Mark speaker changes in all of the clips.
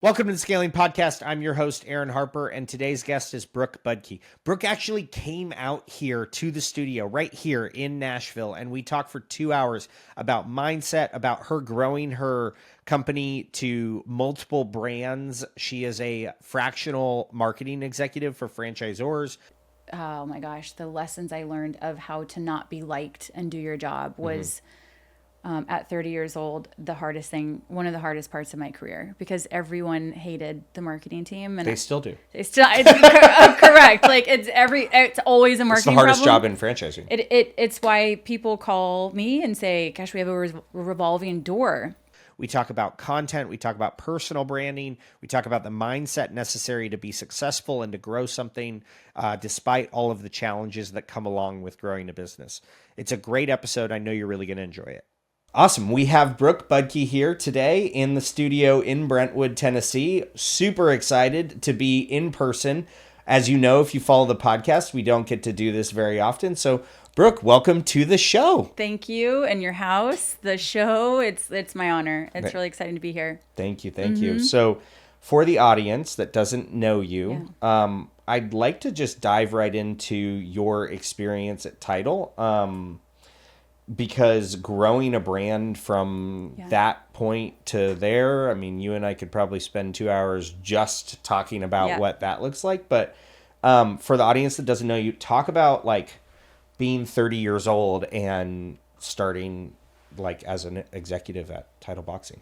Speaker 1: Welcome to the Scaling Podcast. I'm your host, Aaron Harper, and today's guest is Brooke Budke. Brooke actually came out here to the studio right here in Nashville, and we talked for 2 hours about mindset, about her growing her company to multiple brands. She is a fractional marketing executive for franchisors.
Speaker 2: Oh my gosh, the lessons I learned of how to not be liked and do your job was at 30 years old, one of the hardest parts of my career, because everyone hated the marketing team. And
Speaker 1: They still do.
Speaker 2: it's correct. Like it's always a marketing problem.
Speaker 1: It's the hardest job in franchising.
Speaker 2: It's why people call me and say, gosh, we have a revolving door.
Speaker 1: We talk about content. We talk about personal branding. We talk about the mindset necessary to be successful and to grow something despite all of the challenges that come along with growing a business. It's a great episode. I know you're really going to enjoy it. Awesome. We have Brooke Budke here today in the studio in Brentwood, Tennessee. Super excited to be in person. As you know, if you follow the podcast, we don't get to do this very often. So Brooke, welcome to the show.
Speaker 2: Your house, the show. It's my honor. It's really exciting to be here.
Speaker 1: Thank you. So for the audience that doesn't know you, I'd like to just dive right into your experience at Tidal, because growing a brand from that point to there, I mean, you and I could probably spend 2 hours just talking about what that looks like. But for the audience that doesn't know you, talk about like being 30 years old and starting like as an executive at Tidal Boxing.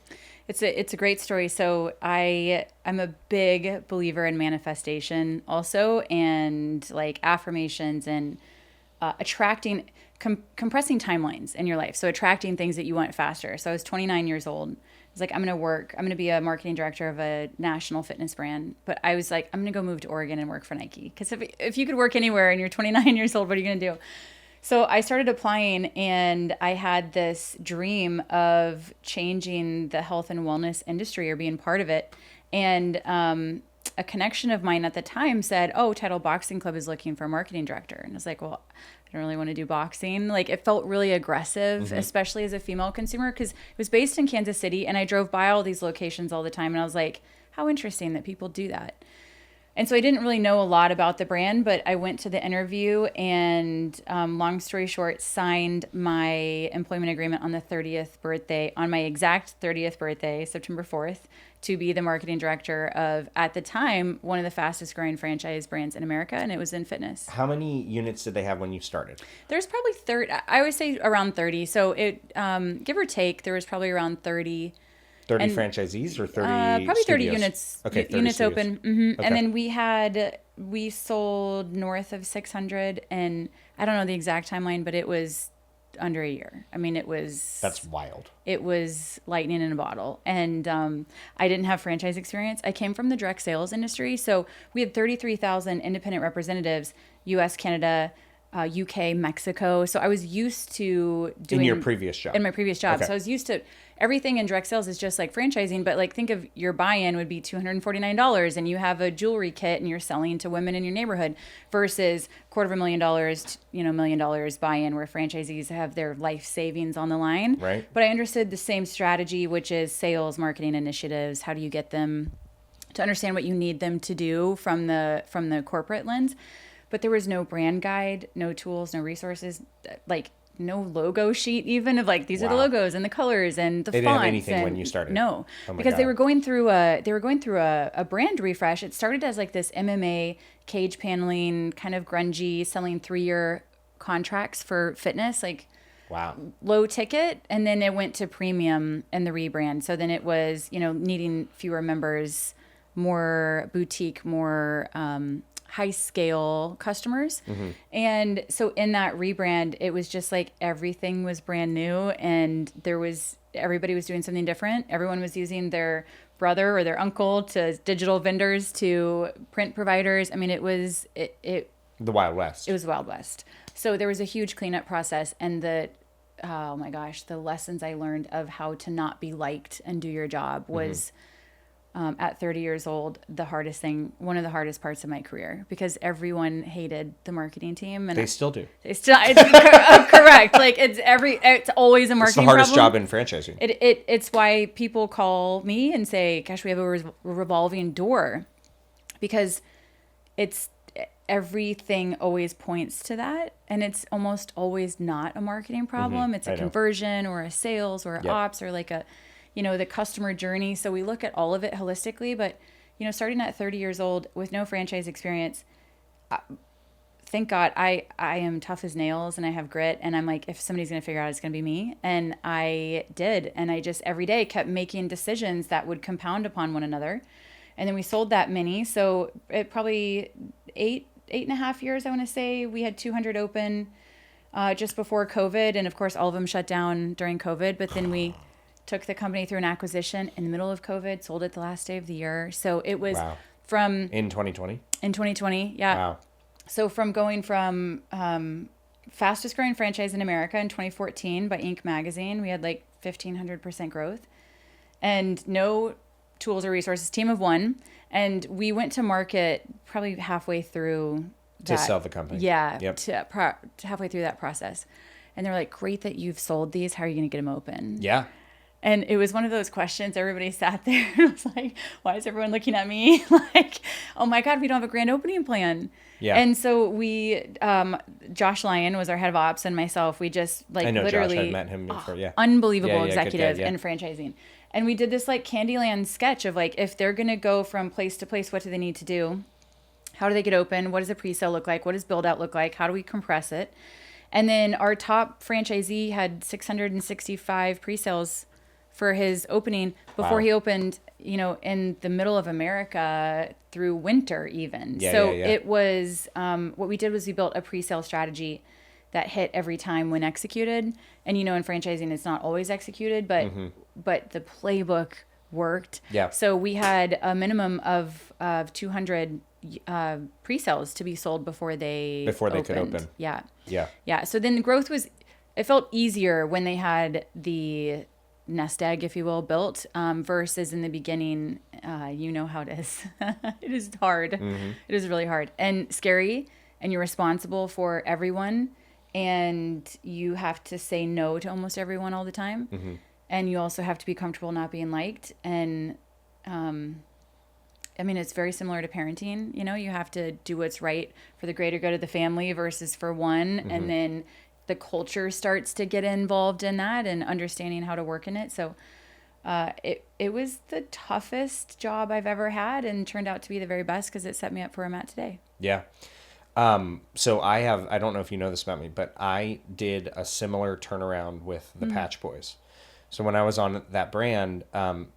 Speaker 2: It's a great story. So I'm a big believer in manifestation also, and like affirmations and compressing timelines in your life. So attracting things that you want faster. So I was 29 years old. I was like, I'm going to be a marketing director of a national fitness brand. But I was like, I'm going to go move to Oregon and work for Nike. Because if you could work anywhere and you're 29 years old, what are you going to do? So I started applying, and I had this dream of changing the health and wellness industry or being part of it. And a connection of mine at the time said, oh, Tidal Boxing Club is looking for a marketing director. And I was like, well, I don't really want to do boxing. Like, it felt really aggressive, especially as a female consumer, because it was based in Kansas City, and I drove by all these locations all the time, and I was like, how interesting that people do that. And so I didn't really know a lot about the brand, but I went to the interview and, long story short, signed my employment agreement on my exact 30th birthday, September 4th, to be the marketing director of, at the time, one of the fastest growing franchise brands in America, and it was in fitness.
Speaker 1: How many units did they have when you started?
Speaker 2: There's probably 30, I would say around 30. So it, give or take, there was probably around 30.
Speaker 1: 30 franchisees or 30
Speaker 2: probably 30
Speaker 1: studios?
Speaker 2: units.
Speaker 1: Okay, 30
Speaker 2: units
Speaker 1: studios.
Speaker 2: open. Mm-hmm. Okay. And then we sold north of 600, and I don't know the exact timeline, but it was under a year. I mean,
Speaker 1: that's wild.
Speaker 2: It was lightning in a bottle. And I didn't have franchise experience. I came from the direct sales industry. So we had 33,000 independent representatives, US, Canada, UK, Mexico. So I was used to doing...
Speaker 1: In your previous job?
Speaker 2: In my previous job.
Speaker 1: Okay.
Speaker 2: So I was used to... Everything in direct sales is just like franchising, but like think of your buy-in would be $249, and you have a jewelry kit and you're selling to women in your neighborhood, versus $250,000, $1 million buy-in where franchisees have their life savings on the line.
Speaker 1: Right.
Speaker 2: But I understood the same strategy, which is sales, marketing initiatives. How do you get them to understand what you need them to do from the corporate lens? But there was no brand guide, no tools, no resources, like no logo sheet even of like, these are the logos and the colors and the fonts.
Speaker 1: They didn't have anything when you started?
Speaker 2: No, because
Speaker 1: God.
Speaker 2: they were going through a brand refresh. It started as like this MMA cage paneling, kind of grungy, selling 3-year contracts for fitness, like low ticket. And then it went to premium and the rebrand. So then it was, needing fewer members, more boutique, more high scale customers. And so in that rebrand, it was just like everything was brand new, and everybody was doing something different. Everyone was using their brother or their uncle to digital vendors to print providers. I mean, it was the
Speaker 1: Wild West.
Speaker 2: It was the Wild West. So there was a huge cleanup process, and oh my gosh, the lessons I learned of how to not be liked and do your job was at 30 years old, one of the hardest parts of my career, because everyone hated the marketing team. And
Speaker 1: They still do.
Speaker 2: it's correct. Like it's always a marketing problem.
Speaker 1: It's the hardest job in franchising.
Speaker 2: It's why people call me and say, gosh, we have a revolving door, because everything always points to that. And it's almost always not a marketing problem. It's a conversion or a sales or ops or like the customer journey. So we look at all of it holistically, but, starting at 30 years old with no franchise experience, thank God I am tough as nails and I have grit. And I'm like, if somebody's going to figure out, it's going to be me. And I did. And I just every day kept making decisions that would compound upon one another. And then we sold that many. So it probably 8.5 years, I want to say, we had 200 open just before COVID. And of course, all of them shut down during COVID. But then we took the company through an acquisition in the middle of COVID, sold it the last day of the year. So it was from...
Speaker 1: In 2020?
Speaker 2: In 2020, yeah.
Speaker 1: Wow.
Speaker 2: So from going from fastest growing franchise in America in 2014 by Inc. magazine, we had like 1,500% growth and no tools or resources, team of one. And we went to market probably halfway through
Speaker 1: to sell the company.
Speaker 2: Yeah, halfway through that process. And they're like, great that you've sold these. How are you going to get them open?
Speaker 1: Yeah.
Speaker 2: And it was one of those questions. Everybody sat there and was like, why is everyone looking at me? Like, oh my God, we don't have a grand opening plan. Yeah. And so we, Josh Lyon was our head of ops, and myself, we just
Speaker 1: I know
Speaker 2: literally.
Speaker 1: Josh, I've met him before,
Speaker 2: unbelievable executive in franchising. And we did this like Candyland sketch of like, if they're going to go from place to place, what do they need to do? How do they get open? What does a pre-sale look like? What does build out look like? How do we compress it? And then our top franchisee had 665 pre-sales for his opening before he opened, in the middle of America through winter even. It was, what we did was we built a pre-sale strategy that hit every time when executed. And, in franchising, it's not always executed, but the playbook worked.
Speaker 1: Yeah.
Speaker 2: So we had a minimum of 200 pre-sales to be sold before they
Speaker 1: could open.
Speaker 2: Yeah.
Speaker 1: Yeah.
Speaker 2: Yeah. So then the growth it felt easier when they had the nest egg, if you will, built versus in the beginning. You know how it is. It is hard. Mm-hmm. It is really hard and scary, and you're responsible for everyone, and you have to say no to almost everyone all the time. Mm-hmm. And you also have to be comfortable not being liked. And it's very similar to parenting. You have to do what's right for the greater good of the family versus for one. Mm-hmm. And then the culture starts to get involved in that and understanding how to work in it. So it was the toughest job I've ever had, and turned out to be the very best because it set me up for where I'm at today.
Speaker 1: Yeah. So I don't know if you know this about me, but I did a similar turnaround with the Patch Boys. So when I was on that brand,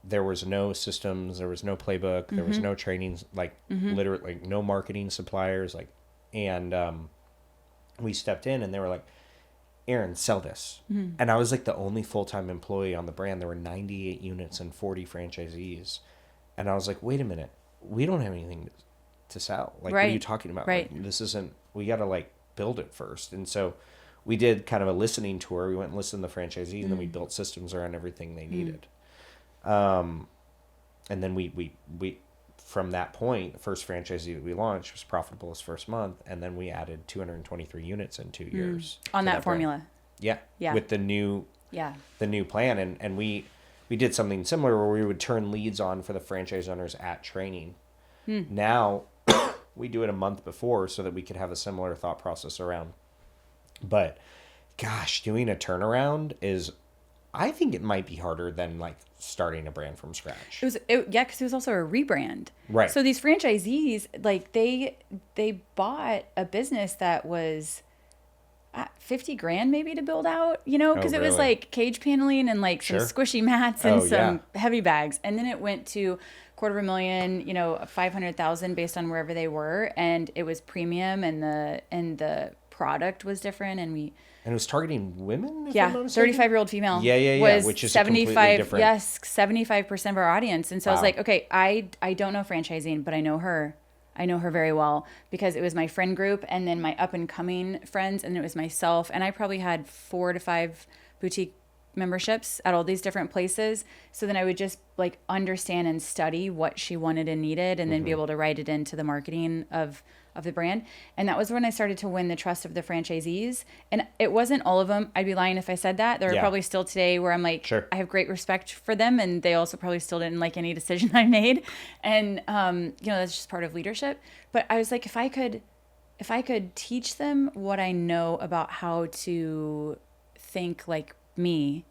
Speaker 1: there was no systems, there was no playbook, there was no training, literally no marketing suppliers, and we stepped in and they were like, Aaron, sell this. Mm-hmm. And I was like the only full-time employee on the brand. There were 98 units and 40 franchisees. And I was like, wait a minute, we don't have anything to sell. What are you talking about?
Speaker 2: Right.
Speaker 1: We got to build it first. And so we did kind of a listening tour. We went and listened to the franchisees, and then we built systems around everything they needed. And then we from that point, the first franchisee that we launched was profitable his first month, and then we added 223 units in 2 years
Speaker 2: on that formula.
Speaker 1: Yeah, with the new plan, and we did something similar where we would turn leads on for the franchise owners at training. Now we do it a month before so that we could have a similar thought process around. But gosh, doing a turnaround I think it might be harder than starting a brand from scratch.
Speaker 2: Because it was also a rebrand.
Speaker 1: Right.
Speaker 2: So these franchisees, they bought a business that was $50,000 maybe to build out, because it was cage paneling and some squishy mats and some heavy bags. And then it went to $250,000, 500,000 based on wherever they were. And it was premium, and the product was different, and it was
Speaker 1: targeting women?
Speaker 2: 35-year-old female.
Speaker 1: Yeah. Which is
Speaker 2: 75,
Speaker 1: different.
Speaker 2: Yes, 75% of our audience. And so I was like, okay, I don't know franchising, but I know her. I know her very well because it was my friend group, and then my up and coming friends, and it was myself. And I probably had 4 to 5 boutique memberships at all these different places. So then I would just like understand and study what she wanted and needed, and then be able to write it into the marketing of the brand. And that was when I started to win the trust of the franchisees. And it wasn't all of them. I'd be lying if I said that. There are probably still today where I'm like,
Speaker 1: Sure.
Speaker 2: I have great respect for them, and they also probably still didn't like any decision I made. And that's just part of leadership. But I was like, if I could teach them what I know about how to think like me,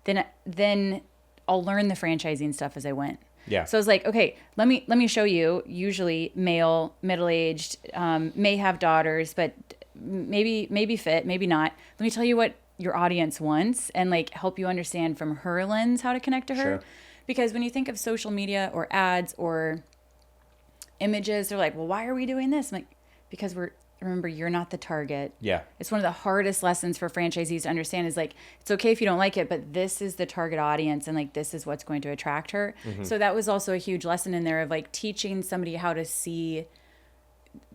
Speaker 2: then I'll learn the franchising stuff as I went.
Speaker 1: Yeah.
Speaker 2: So I was like, okay, let me show you. Usually male, middle-aged, may have daughters, but maybe fit, maybe not. Let me tell you what your audience wants, and like help you understand from her lens how to connect to her.
Speaker 1: Sure.
Speaker 2: Because when you think of social media or ads or images, they're like, well, why are we doing this? I'm like, because remember, you're not the target.
Speaker 1: Yeah.
Speaker 2: It's one of the hardest lessons for franchisees to understand is like, it's okay if you don't like it, but this is the target audience, and like, this is what's going to attract her. So that was also a huge lesson in there of like teaching somebody how to see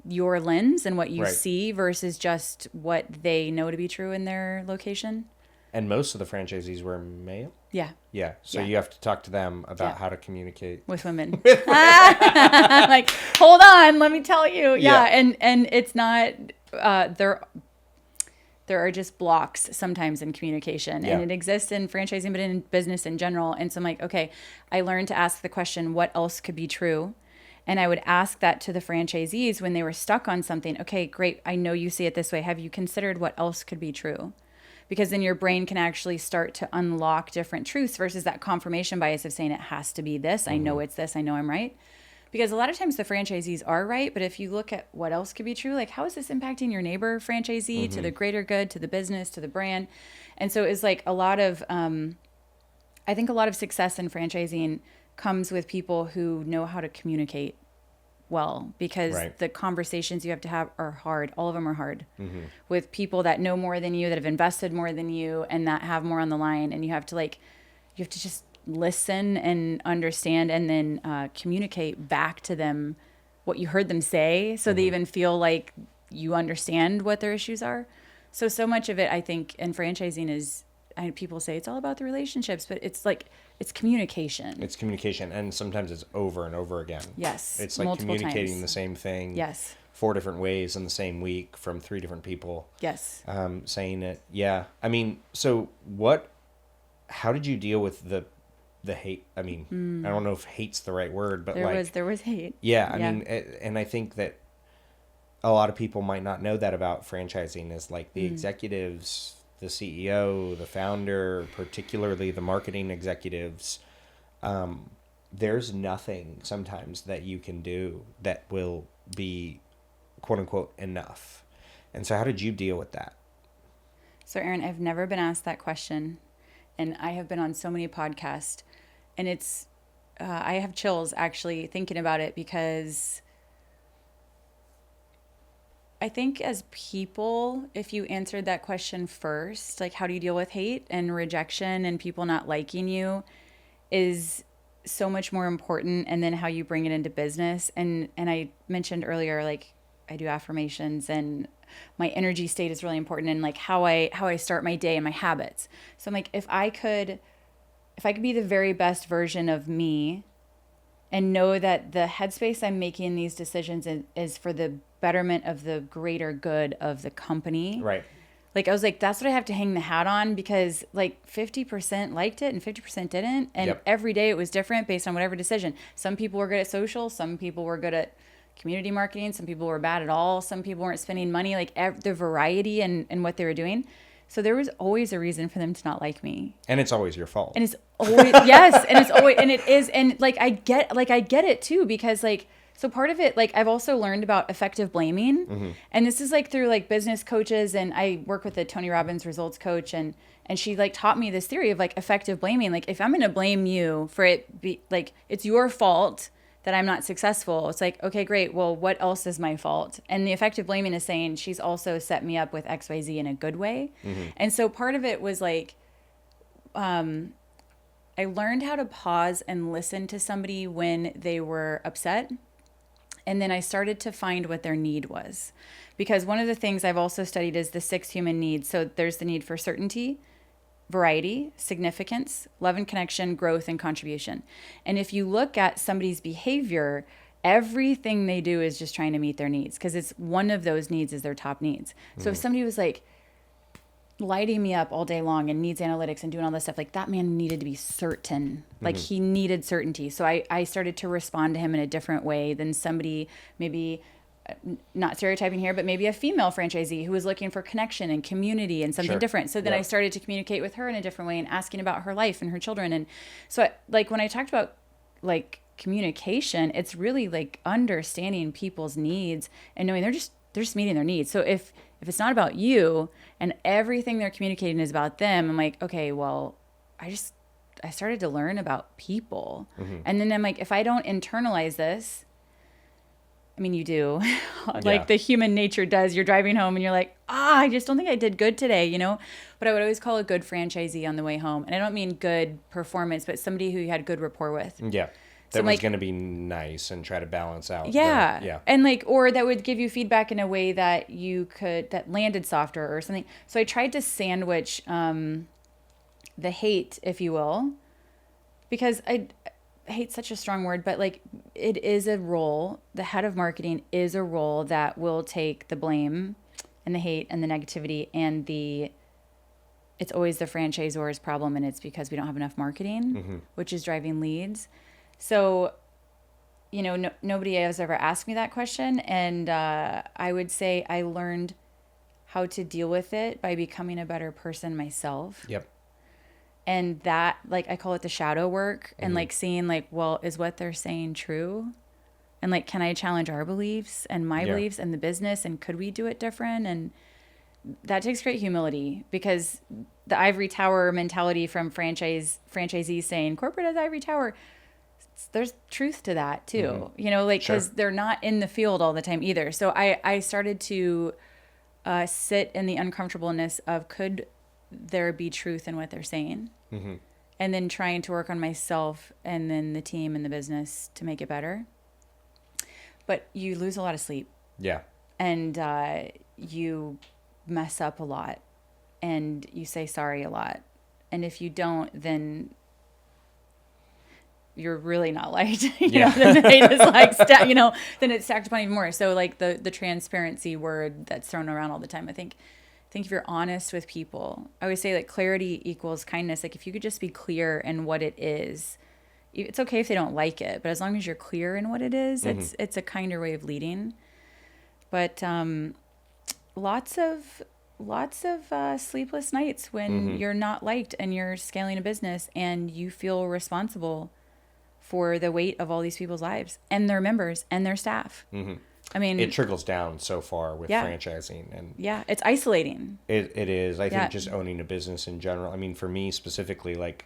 Speaker 2: your lens and what you see versus just what they know to be true in their location.
Speaker 1: And most of the franchisees were male?
Speaker 2: Yeah.
Speaker 1: Yeah. So you have to talk to them about how to communicate.
Speaker 2: With women. Like, hold on, let me tell you. Yeah. And it's not, there are just blocks sometimes in communication, and it exists in franchising, but in business in general. And so I'm like, okay, I learned to ask the question, what else could be true? And I would ask that to the franchisees when they were stuck on something. Okay, great. I know you see it this way. Have you considered what else could be true? Because then your brain can actually start to unlock different truths versus that confirmation bias of saying it has to be this. I know it's this. I know I'm right. Because a lot of times the franchisees are right. But if you look at what else could be true, like how is this impacting your neighbor franchisee to the greater good, to the business, to the brand? And so it's like a lot of, I think a lot of success in franchising comes with people who know how to communicate well, because the conversations you have are hard. All of them are hard with people that know more than you, that have invested more than you, and that have more on the line. And you have to just listen and understand, and then communicate back to them what you heard them say, so they even feel like you understand what their issues are. So much of it, I think, in franchising is, people say it's all about the relationships, but it's like, it's communication.
Speaker 1: It's communication, and sometimes it's over and over again.
Speaker 2: Yes.
Speaker 1: It's like communicating the same thing.
Speaker 2: Yes.
Speaker 1: 4 different ways in the same week from 3 different people.
Speaker 2: Yes.
Speaker 1: Saying it. Yeah. I mean, so how did you deal with the hate? I mean, I don't know if hate's the right word, but
Speaker 2: there was hate.
Speaker 1: Yeah. I mean, and I think that a lot of people might not know that about franchising is like the executives, the CEO, the founder, particularly the marketing executives, there's nothing sometimes that you can do that will be quote unquote enough. And so how did you deal with that?
Speaker 2: So Aaron, I've never been asked that question, and I have been on so many podcasts, and it's, I have chills actually thinking about it, because I think as people, if you answered that question first, like how do you deal with hate and rejection and people not liking you, is so much more important. And then how you bring it into business. And I mentioned earlier, like I do affirmations, and my energy state is really important, and like how I start my day and my habits. So I'm like, if I could be the very best version of me, and know that the headspace I'm making these decisions is for the betterment of the greater good of the company.
Speaker 1: Right.
Speaker 2: Like, I was like, that's what I have to hang the hat on, because like 50% liked it and 50% didn't. And every day it was different based on whatever decision. Some people were good at social. Some people were good at community marketing. Some people were bad at all. Some people weren't spending money, like the variety and what they were doing. So there was always a reason for them to not like me.
Speaker 1: And it's always your fault.
Speaker 2: And it's always, yes. And it's always, and it is. And like, I get it too, because like, so part of it, like I've also learned about effective blaming. And this is like through like business coaches, and I work with the Tony Robbins results coach, and she like taught me this theory of like effective blaming. Like if I'm going to blame you for it, be like, it's your fault that I'm not successful. It's like, okay, great. Well, what else is my fault? And the effective blaming is saying she's also set me up with XYZ in a good way. And so part of it was like, I learned how to pause and listen to somebody when they were upset. And then I started to find what their need was. Because one of the things I've also studied is the 6 human needs. So there's the need for certainty, variety, significance, love and connection, growth and contribution. And if you look at somebody's behavior, everything they do is just trying to meet their needs, because it's one of those needs is their top needs. So if somebody was like lighting me up all day long and needs analytics and doing all this stuff, like that man needed to be certain, like he needed certainty. So I started to respond to him in a different way than somebody, maybe not stereotyping here, but maybe a female franchisee who was looking for connection and community and something different. So then I started to communicate with her in a different way and asking about her life and her children. And so like when I talked about like communication, it's really like understanding people's needs and knowing they're just meeting their needs. So if it's not about you and everything they're communicating is about them, I'm like, okay, well, I started to learn about people. And then I'm like, if I don't internalize this, I mean, you do. Like the human nature does. You're driving home and you're like, I just don't think I did good today, you know? But I would always call a good franchisee on the way home. And I don't mean good performance, but somebody who you had good rapport with.
Speaker 1: Yeah. That was going to be nice and try to balance out.
Speaker 2: Yeah. And like, or that would give you feedback in a way that that landed softer or something. So I tried to sandwich the hate, if you will, because hate's such a strong word, but like it is a role. The head of marketing is a role that will take the blame and the hate and the negativity and it's always the franchisor's problem, and it's because we don't have enough marketing, which is driving leads. So, you know, nobody has ever asked me that question, and I would say I learned how to deal with it by becoming a better person myself.
Speaker 1: Yep.
Speaker 2: And that, like, I call it the shadow work, and like seeing like, well, is what they're saying true? And like, can I challenge our beliefs and my beliefs and the business, and could we do it different? And that takes great humility, because the ivory tower mentality from franchisees saying corporate as ivory tower, there's truth to that too, you know, like, because they're not in the field all the time either. So I started to sit in the uncomfortableness of, could there be truth in what they're saying? And then trying to work on myself and then the team and the business to make it better. But you lose a lot of sleep. Yeah. And you mess up a lot, and you say sorry a lot. And if you don't, then you're really not liked. you know, then the hate is like, then it's stacked upon even more. So like the transparency word that's thrown around all the time, I think if you're honest with people, I always say like clarity equals kindness. Like if you could just be clear in what it is, it's okay if they don't like it, but as long as you're clear in what it is, it's a kinder way of leading. But lots of sleepless nights when you're not liked and you're scaling a business and you feel responsible for the weight of all these people's lives and their members and their staff. I mean,
Speaker 1: it trickles down so far with franchising, and
Speaker 2: it's isolating.
Speaker 1: It is. I think just owning a business in general. I mean, for me specifically, like,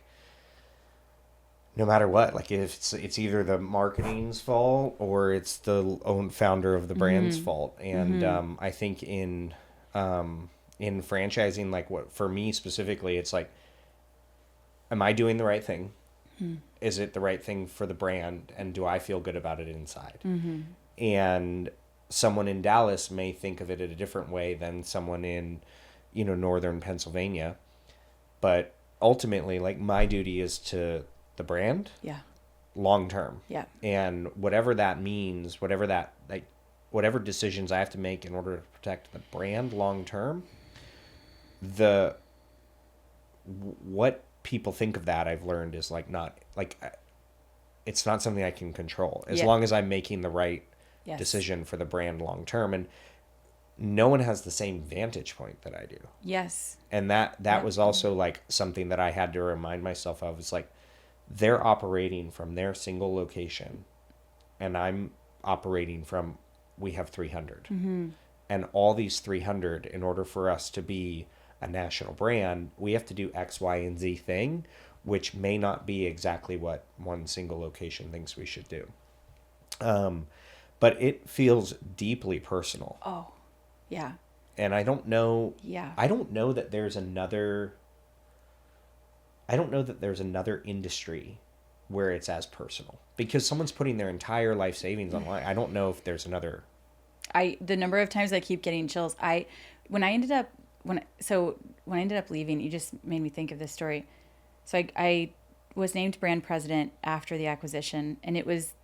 Speaker 1: no matter what, like if it's either the marketing's fault or it's the own founder of the brand's fault. And I think in franchising, like, what for me specifically, it's like, am I doing the right thing? Is it the right thing for the brand? And do I feel good about it inside? And someone in Dallas may think of it in a different way than someone in, northern Pennsylvania. But ultimately, like, my duty is to the brand. Long term. And whatever that means, whatever decisions I have to make in order to protect the brand long term, what people think of that, I've learned, is like not like, it's not something I can control as long as I'm making the right decision for the brand long term. And no one has the same vantage point that I do. And that was also like something that I had to remind myself of. It's like, they're operating from their single location and I'm operating from, we have 300. And all these 300, in order for us to be a national brand, we have to do X, Y, and Z thing, which may not be exactly what one single location thinks we should do. But it feels deeply personal. And I don't know. I don't know that there's another industry where it's as personal, because someone's putting their entire life savings online. I don't know if there's another.
Speaker 2: The number of times I keep getting chills. When I ended up when I ended up leaving, you just made me think of this story. So I was named brand president after the acquisition, and it was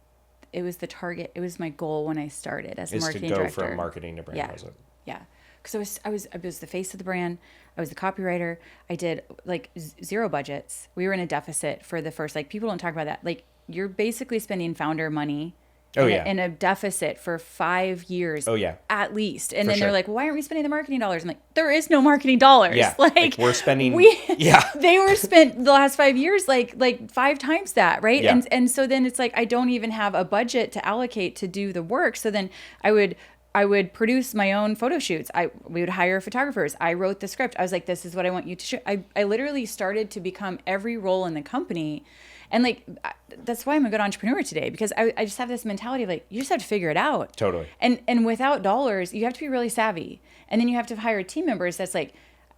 Speaker 2: the target. It was my goal when I started as a marketing director.
Speaker 1: Is to go from marketing to brand president.
Speaker 2: Yeah. Because I was the face of the brand. I was the copywriter. I did like zero budgets. We were in a deficit for the first, like, people don't talk about that. Like, you're basically spending founder money in a deficit for 5 years.
Speaker 1: Oh, yeah.
Speaker 2: At least. And then they're like, well, why aren't we spending the marketing dollars? I'm like, there is no marketing dollars.
Speaker 1: Yeah.
Speaker 2: Like
Speaker 1: we're spending.
Speaker 2: They were spent the last 5 years, like 5 times that. Right.
Speaker 1: Yeah.
Speaker 2: And so then it's like, I don't even have a budget to allocate to do the work. So then I would produce my own photo shoots. We would hire photographers. I wrote the script. I was like, this is what I want you to shoot. I literally started to become every role in the company. And like, that's why I'm a good entrepreneur today, because I just have this mentality of like, you just have to figure it out.
Speaker 1: Totally.
Speaker 2: And without dollars, you have to be really savvy. And then you have to hire team members that's like,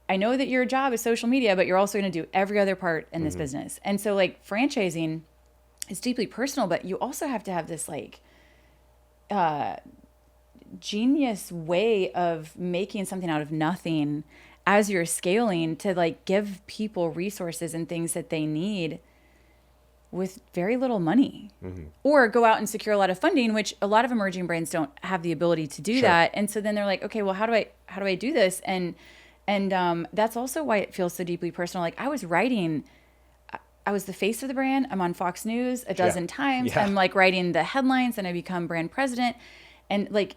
Speaker 2: I know that your job is social media, but you're also going to do every other part in this business. And so like franchising is deeply personal, but you also have to have this like, genius way of making something out of nothing as you're scaling to like give people resources and things that they need with very little money, or go out and secure a lot of funding, which a lot of emerging brands don't have the ability to do that. And so then they're like, okay, well, how do I do this? And that's also why it feels so deeply personal. Like I was the face of the brand. I'm on Fox News a dozen times. I'm like writing the headlines, and I become brand president. And like,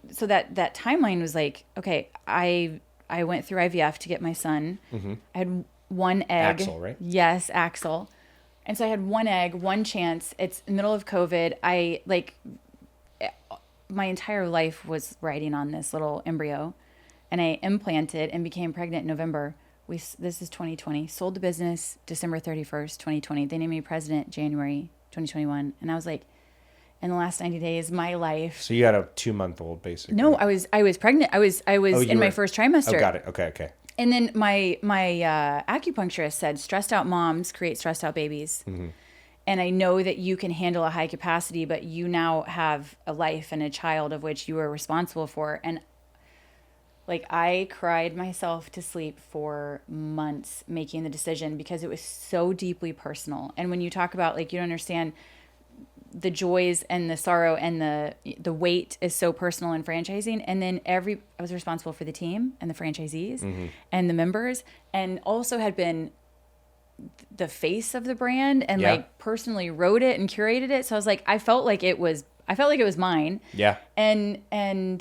Speaker 2: so that timeline was like, okay, I went through IVF to get my son. I had one egg.
Speaker 1: Axel, right?
Speaker 2: Yes, Axel. And so I had one egg, one chance. It's the middle of COVID. My entire life was riding on this little embryo, and I implanted and became pregnant in November. This is 2020. Sold the business December 31st, 2020. They named me president January 2021. And I was like, in the last 90 days, my life.
Speaker 1: So you had a 2-month-old, basically.
Speaker 2: No, I was pregnant. I was in my first trimester.
Speaker 1: Oh, got it. Okay.
Speaker 2: And then my acupuncturist said, stressed out moms create stressed out babies. And I know that you can handle a high capacity, but you now have a life and a child of which you are responsible for. And like, I cried myself to sleep for months making the decision, because it was so deeply personal. And when you talk about like, you don't understand the joys and the sorrow and the weight is so personal in franchising. And then I was responsible for the team and the franchisees and the members, and also had been the face of the brand and like personally wrote it and curated it. So I was like, I felt like it was mine.
Speaker 1: Yeah.
Speaker 2: And then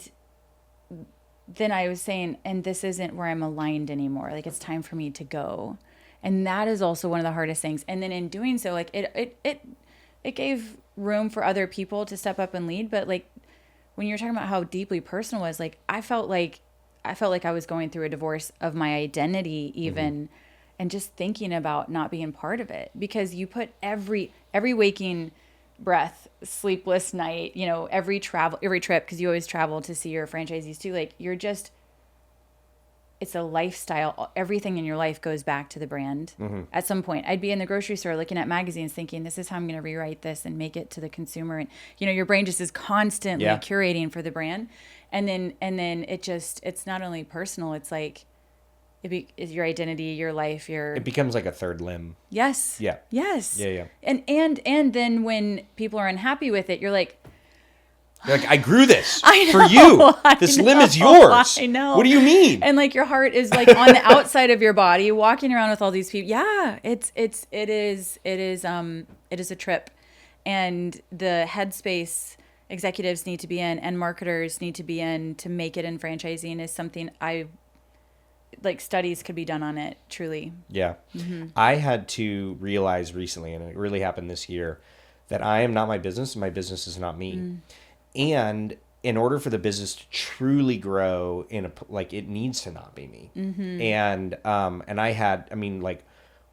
Speaker 2: I was saying, and this isn't where I'm aligned anymore. Like, it's time for me to go. And that is also one of the hardest things. And then in doing so, like it gave room for other people to step up and lead. But like, when you're talking about how deeply personal it was, like, I felt like I was going through a divorce of my identity even, and just thinking about not being part of it, because you put every waking breath, sleepless night, you know, every trip, because you always travel to see your franchisees too. Like, it's a lifestyle. Everything in your life goes back to the brand. At some point, I'd be in the grocery store looking at magazines thinking, this is how I'm going to rewrite this and make it to the consumer. And, you know, your brain just is constantly curating for the brand. And then it's not only personal, it's like, is your identity, your life,
Speaker 1: it becomes like a third limb.
Speaker 2: Yes.
Speaker 1: Yeah.
Speaker 2: Yes.
Speaker 1: Yeah.
Speaker 2: And then when people are unhappy with it, you're like,
Speaker 1: I grew this for you. This limb is yours.
Speaker 2: I know.
Speaker 1: What do you mean?
Speaker 2: And like, your heart is like on the outside of your body, walking around with all these people. Yeah, it is a trip, and the headspace executives need to be in and marketers need to be in to make it in franchising is something studies could be done on it, truly.
Speaker 1: Yeah. I had to realize recently, and it really happened this year, that I am not my business and my business is not me. And in order for the business to truly grow it needs to not be me. And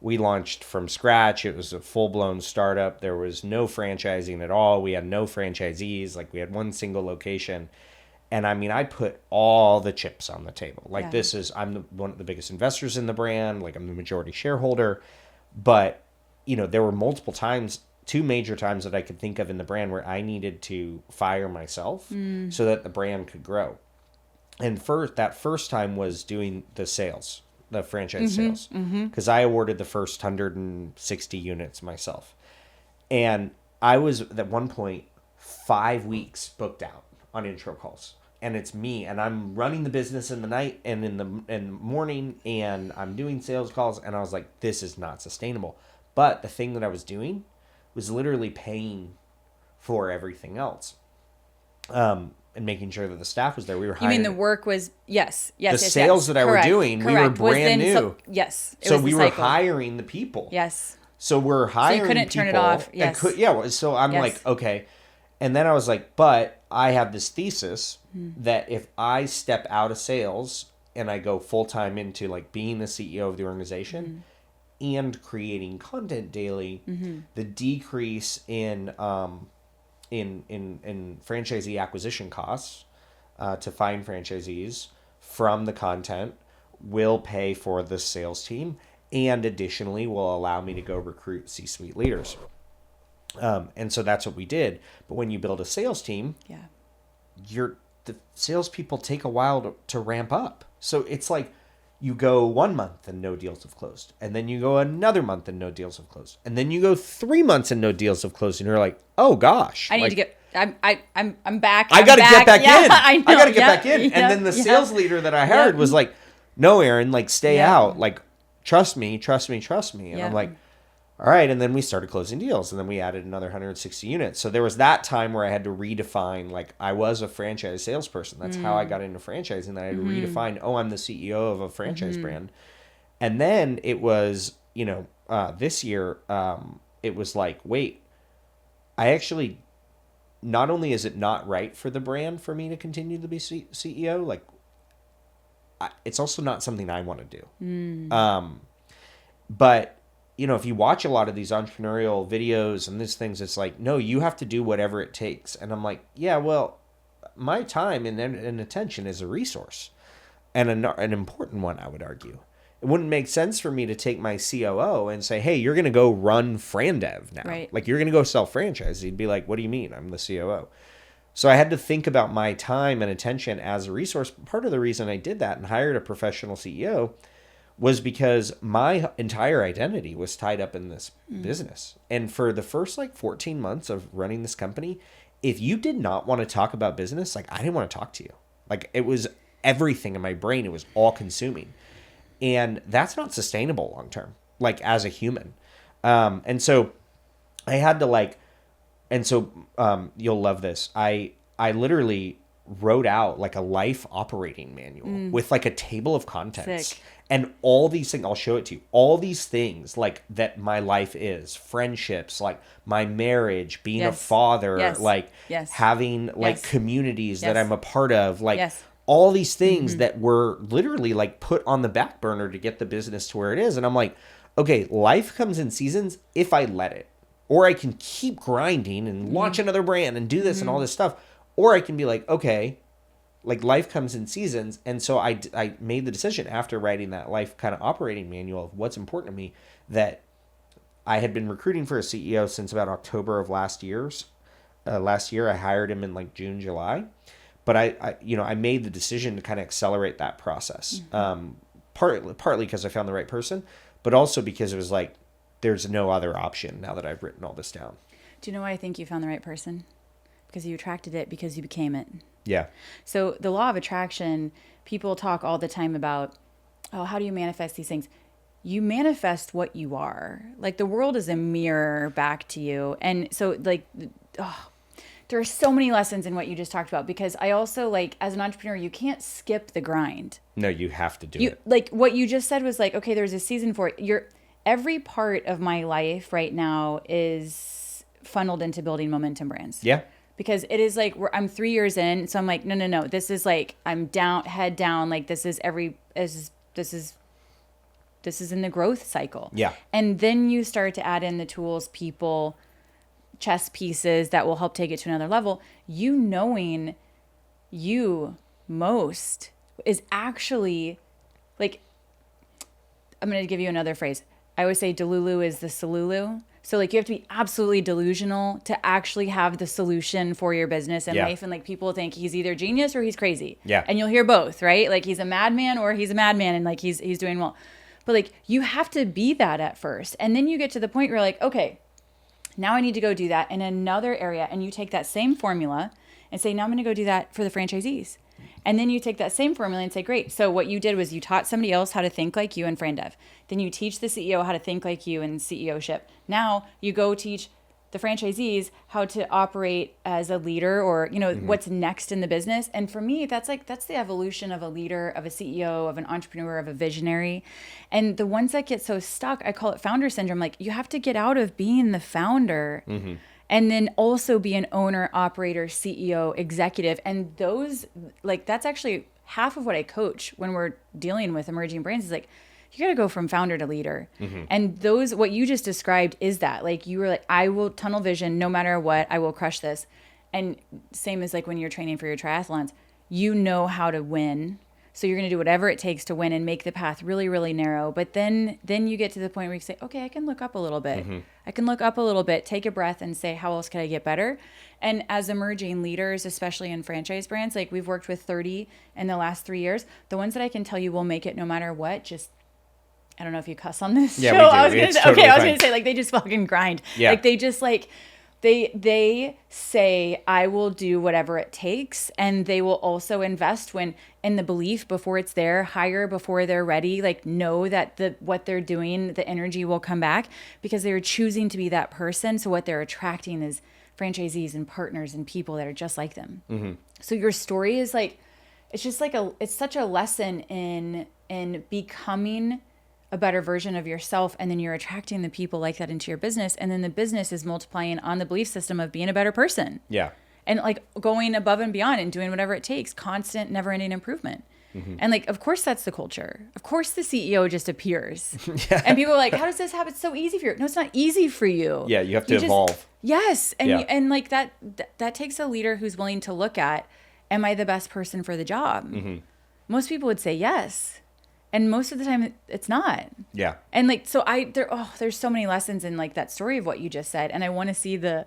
Speaker 1: we launched from scratch. It was a full-blown startup. There was no franchising at all. We had no franchisees. Like, we had one single location. And I mean, I put all the chips on the table. Like, I'm one of the biggest investors in the brand. Like, I'm the majority shareholder. But, you know, there were multiple times, 2 major times that I could think of in the brand where I needed to fire myself so that the brand could grow. And that first time was doing the sales, the franchise sales, because I awarded the first 160 units myself. And I was at one point 5 weeks booked out on intro calls. And it's me, and I'm running the business in the night and in the morning, and I'm doing sales calls. And I was like, this is not sustainable. But the thing that I was doing was literally paying for everything else, and making sure that the staff was there. We were hiring.
Speaker 2: You mean the work was yes,
Speaker 1: the sales that I were doing. We were brand new.
Speaker 2: Yes,
Speaker 1: so we were hiring the people.
Speaker 2: Yes.
Speaker 1: So we're hiring.
Speaker 2: So you couldn't turn it off. Yes.
Speaker 1: So I'm like, okay. And then I was like, but I have this thesis that if I step out of sales and I go full time into like being the CEO of the organization and creating content daily, the decrease in franchisee acquisition costs to find franchisees from the content will pay for the sales team, and additionally will allow me to go recruit C-suite leaders. And so that's what we did. But when you build a sales team, the salespeople take a while to ramp up. So it's like you go 1 month and no deals have closed, and then you go another month and no deals have closed, and then you go 3 months and no deals have closed, and you're like, oh gosh,
Speaker 2: I need to get. I'm back.
Speaker 1: I got to get back in. I got to get back in.
Speaker 2: Yep,
Speaker 1: and then the sales leader that I hired was like, no, Aaron, like stay out. Like, trust me. And I'm like, all right. And then we started closing deals, and then we added another 160 units. So there was that time where I had to redefine, like I was a franchise salesperson. That's how I got into franchising. That I had to redefine, I'm the CEO of a franchise brand. And then it was, this year, it was like, wait, I actually, not only is it not right for the brand for me to continue to be CEO, like it's also not something I want to do. But if you watch a lot of these entrepreneurial videos and these things, it's like, no, you have to do whatever it takes. And I'm like, yeah, well, my time and attention is a resource, and an important one, I would argue. It wouldn't make sense for me to take my COO and say, hey, you're going to go run FranDev now.
Speaker 2: Right.
Speaker 1: Like, you're going to go sell franchise. He'd be like, what do you mean? I'm the COO. So I had to think about my time and attention as a resource. Part of the reason I did that and hired a professional CEO was because my entire identity was tied up in this business. And for the first 14 months of running this company, if you did not want to talk about business, I didn't want to talk to you. It was everything in my brain. It was all consuming. And that's not sustainable long term, as a human. And so I had to you'll love this. I literally wrote out a life operating manual with a table of contents.
Speaker 2: Sick.
Speaker 1: And all these things, I'll show it to you. All these things that my life is, friendships, my marriage, being a father, having communities that I'm a part of, all these things that were literally put on the back burner to get the business to where it is. And I'm like, okay, life comes in seasons if I let it. Or I can keep grinding and launch another brand and do this and all this stuff. Or I can be like, okay, life comes in seasons. And so I made the decision after writing that life kind of operating manual of what's important to me, that I had been recruiting for a CEO since about October of last year. I hired him in June, July. But I made the decision to kind of accelerate that process. Partly because I found the right person, but also because it was there's no other option now that I've written all this down.
Speaker 2: Do you know why I think you found the right person? Because you attracted it, because you became it.
Speaker 1: Yeah.
Speaker 2: So the law of attraction, people talk all the time about, how do you manifest these things? You manifest what you are. The world is a mirror back to you. And so there are so many lessons in what you just talked about, because I also as an entrepreneur, you can't skip the grind.
Speaker 1: No, you have to do
Speaker 2: it. What you just said was okay, there's a season for it. Every part of my life right now is funneled into building momentum brands.
Speaker 1: Yeah.
Speaker 2: Because it is I'm 3 years in. So I'm no. This is I'm down, head down. This is in the growth cycle.
Speaker 1: Yeah.
Speaker 2: And then you start to add in the tools, people, chess pieces that will help take it to another level. You knowing you most is actually I'm going to give you another phrase. I always say Delulu is the Salulu. So like you have to be absolutely delusional to actually have the solution for your business and life. And like people think he's either genius or he's crazy.
Speaker 1: Yeah.
Speaker 2: And you'll hear both, right? Like he's a madman or he's a madman and like he's doing well. But like you have to be that at first. And then you get to the point where you're like, okay, now I need to go do that in another area. And you take that same formula and say, now I'm going to go do that for the franchisees. And then you take that same formula and say, great. So what you did was you taught somebody else how to think like you in FranDev. Then you teach the CEO how to think like you in CEOship. Now you go teach the franchisees how to operate as a leader or, you know, what's next in the business. And for me, that's the evolution of a leader, of a CEO, of an entrepreneur, of a visionary. And the ones that get so stuck, I call it founder syndrome. Like you have to get out of being the founder and then also be an owner, operator, CEO, executive. And those, like, that's actually half of what I coach when we're dealing with emerging brands is like, you got to go from founder to leader. And those, what you just described is that, like, you were like, I will tunnel vision no matter what, I will crush this. And same as like when you're training for your triathlons, you know how to win. So you're going to do whatever it takes to win and make the path really, really narrow. But then you get to the point where you say, okay, I can look up a little bit. I can look up a little bit, take a breath and say, how else can I get better? And as emerging leaders, especially in franchise brands, like we've worked with 30 in the last 3 years, the ones that I can tell you will make it no matter what, just, I don't know if you cuss on this show.
Speaker 1: We do.
Speaker 2: I was going to say,
Speaker 1: totally
Speaker 2: I was going to say, like, they just fucking grind.
Speaker 1: Yeah.
Speaker 2: Like they just like, they say, I will do whatever it takes. And they will also invest when in the belief before it's there, hire before they're ready, like know that what they're doing, the energy will come back because they're choosing to be that person. So what they're attracting is franchisees and partners and people that are just like them. So your story is like, it's just like it's such a lesson in becoming a better version of yourself, and then you're attracting the people like that into your business, and then the business is multiplying on the belief system of being a better person. Yeah. And like going above and beyond and doing whatever it takes, constant, never-ending improvement. And like, of course, that's the culture. Of course, the CEO just appears, and people are like, "How does this happen? It's so easy for you." No, it's not easy for you.
Speaker 1: Yeah, you have to evolve.
Speaker 2: Yes, and and like that takes a leader who's willing to look at, am I the best person for the job? Most people would say yes. And most of the time it's not. Yeah. And like, so there's so many lessons in like that story of what you just said. And I want to see the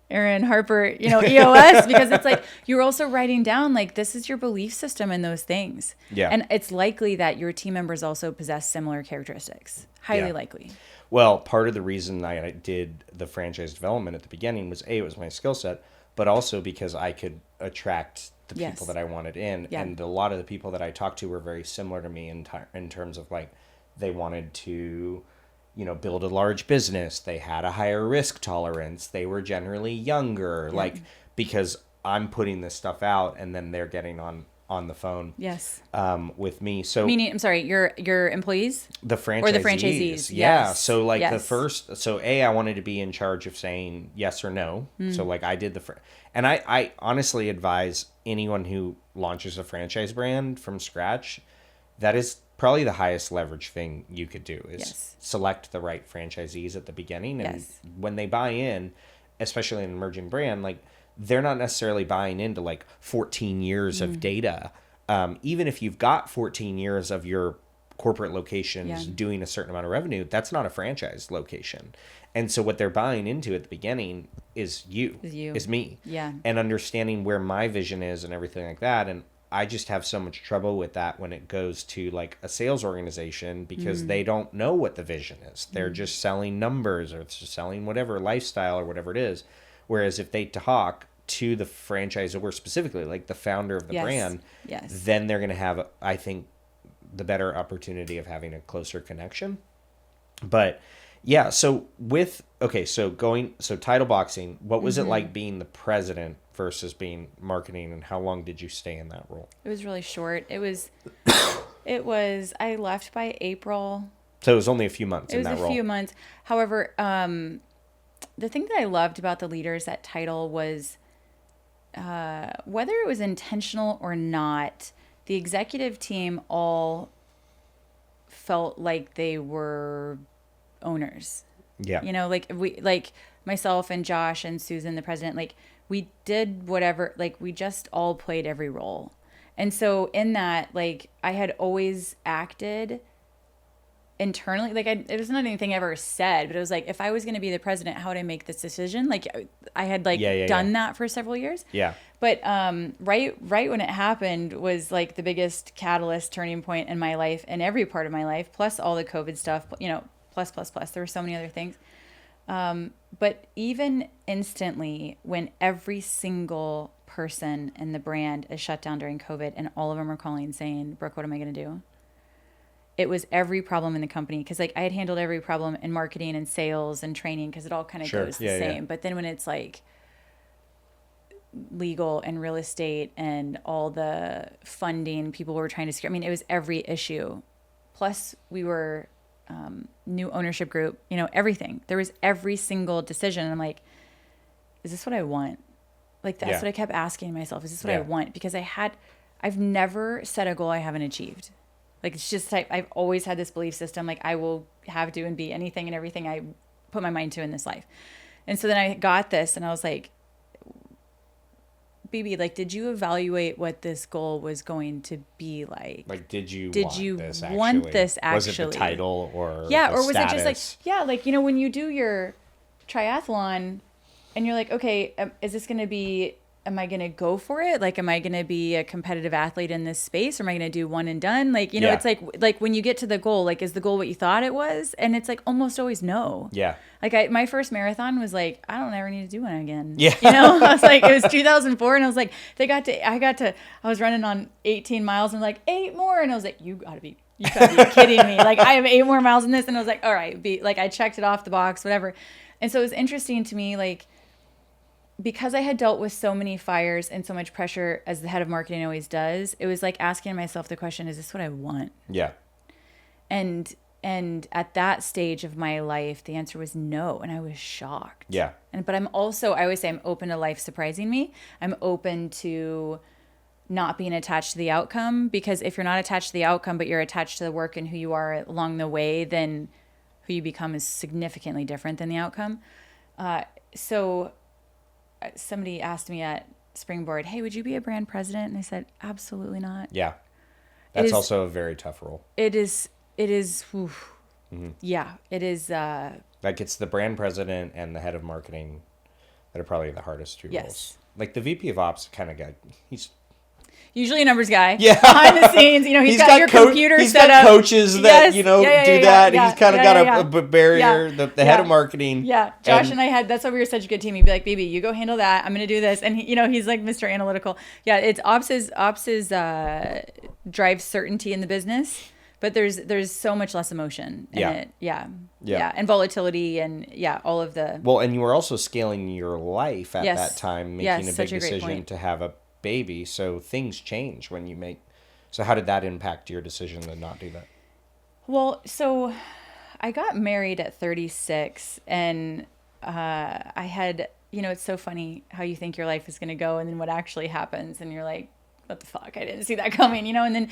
Speaker 2: Aaron Harper, EOS, because it's like, you're also writing down, like, this is your belief system in those things. Yeah. And it's likely that your team members also possess similar characteristics. Highly likely.
Speaker 1: Well, part of the reason I did the franchise development at the beginning was it was my skill set, but also because I could attract the people that I wanted in. Yeah. And a lot of the people that I talked to were very similar to me in terms of like, they wanted to, build a large business. They had a higher risk tolerance. They were generally younger, like, because I'm putting this stuff out and then they're getting on the phone. Yes. With me. So
Speaker 2: meaning, I'm sorry, your employees?
Speaker 1: The franchisees.
Speaker 2: Or the franchisees.
Speaker 1: Yeah. Yes. So like I wanted to be in charge of saying yes or no. So like I did and I honestly advise anyone who launches a franchise brand from scratch, that is probably the highest leverage thing you could do is select the right franchisees at the beginning. And when they buy in, especially an emerging brand, like they're not necessarily buying into like 14 years of data. Even if you've got 14 years of your corporate locations doing a certain amount of revenue, that's not a franchise location. And so what they're buying into at the beginning is is me. Yeah. And understanding where my vision is and everything like that. And I just have so much trouble with that when it goes to like a sales organization because they don't know what the vision is. They're just selling numbers or selling whatever lifestyle or whatever it is. Whereas if they talk to the franchisor specifically, like the founder of the brand, then they're going to have, I think, the better opportunity of having a closer connection. But yeah, so title boxing, what was it like being the president versus being marketing, and how long did you stay in that role?
Speaker 2: It was really short. It was I left by April.
Speaker 1: So it was only a few months in that role. It was a few
Speaker 2: months. However, the thing that I loved about the leaders at Title was whether it was intentional or not, the executive team all felt like they were owners. Yeah. Like myself and Josh and Susan, the president, like we did whatever, like we just all played every role. And so in that, like I had always acted internally, like it was not anything I ever said, but it was like, if I was going to be the president, how would I make this decision? Like I had like done that for several years.
Speaker 1: Yeah.
Speaker 2: But right when it happened was like the biggest catalyst turning point in my life and every part of my life, plus all the COVID stuff, you know, plus. There were so many other things. But even instantly, when every single person in the brand is shut down during COVID and all of them are calling saying, Brooke, what am I going to do? It was every problem in the company. Because like I had handled every problem in marketing and sales and training because it all kind of goes the same. But then when it's like legal and real estate and all the funding people were trying to secure, I mean, it was every issue. Plus we were new ownership group, you know, everything. There was every single decision. And I'm like, is this what I want? Like, that's what I kept asking myself. Is this what I want? Because I've never set a goal I haven't achieved. Like, it's just, I've always had this belief system. Like, I will have to and be anything and everything I put my mind to in this life. And so then I got this and I was like, BB, like, did you evaluate what this goal was going to be like?
Speaker 1: Like, did you
Speaker 2: want this actually?
Speaker 1: Was it the title or
Speaker 2: yeah,
Speaker 1: the
Speaker 2: or was
Speaker 1: status?
Speaker 2: it just like, like, you know, when you do your triathlon and you're like, okay, is this going to be, am I going to go for it? Like, am I going to be a competitive athlete in this space? Or am I going to do one and done? Like, you know, it's like when you get to the goal, like, is the goal what you thought it was? And it's like almost always no.
Speaker 1: Yeah.
Speaker 2: Like my first marathon was like, I don't ever need to do one again.
Speaker 1: Yeah.
Speaker 2: You know, I was like, it was 2004 and I was like, I was running on 18 miles and like 8 more. And I was like, you gotta be kidding me. Like I have 8 more miles in this. And I was like, all right, I checked it off the box, whatever. And so it was interesting to me, like, because I had dealt with so many fires and so much pressure as the head of marketing always does, it was like asking myself the question, is this what I want?
Speaker 1: Yeah.
Speaker 2: And at that stage of my life, the answer was no. And I was shocked.
Speaker 1: Yeah.
Speaker 2: But I'm also, I always say I'm open to life surprising me. I'm open to not being attached to the outcome, because if you're not attached to the outcome, but you're attached to the work and who you are along the way, then who you become is significantly different than the outcome. So somebody asked me at Springboard, hey, would you be a brand president? And I said, absolutely not.
Speaker 1: Yeah. That's also a very tough role.
Speaker 2: It is. Yeah, it is.
Speaker 1: Like, it's the brand president and the head of marketing that are probably the hardest two roles. Like the VP of Ops kind of guy, he's
Speaker 2: usually a numbers guy.
Speaker 1: Yeah.
Speaker 2: Behind the scenes, you know, he's got your computer
Speaker 1: he's
Speaker 2: set
Speaker 1: got
Speaker 2: up.
Speaker 1: coaches that, you know, do that.
Speaker 2: Yeah,
Speaker 1: he's kind of got a barrier,
Speaker 2: Yeah.
Speaker 1: the head of marketing.
Speaker 2: Yeah. Josh and I that's why we were such a good team. He'd be like, baby, you go handle that. I'm going to do this. And he, you know, he's like Mr. Analytical. Yeah. It's ops drives certainty in the business, but there's so much less emotion in it. Yeah. And volatility and all of the.
Speaker 1: Well, and you were also scaling your life at that time, making a big decision to have a baby. So things change when you make. So how did that impact your decision to not do that?
Speaker 2: Well, so I got married at 36 and I had, you know, it's so funny how you think your life is going to go and then what actually happens. And you're like, what the fuck? I didn't see that coming, you know? And then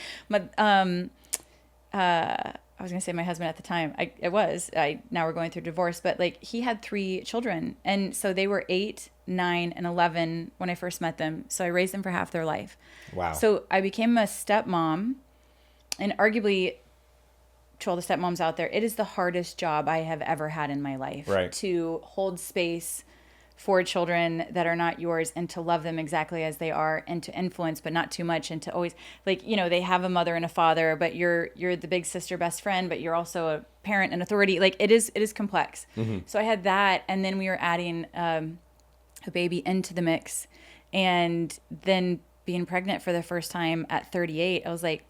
Speaker 2: I was going to say my husband at the time, now we're going through divorce, but like he had 3 children. And so they were 8, 9, and 11 when I first met them. So I raised them for half their life.
Speaker 1: Wow.
Speaker 2: So I became a stepmom, and arguably to all the stepmoms out there, it is the hardest job I have ever had in my life.
Speaker 1: Right.
Speaker 2: To hold space for children that are not yours and to love them exactly as they are and to influence, but not too much, and to always, like, you know, they have a mother and a father, but you're the big sister, best friend, but you're also a parent and authority. Like it is complex. Mm-hmm. So I had that. And then we were adding a baby into the mix, and then being pregnant for the first time at 38, I was like,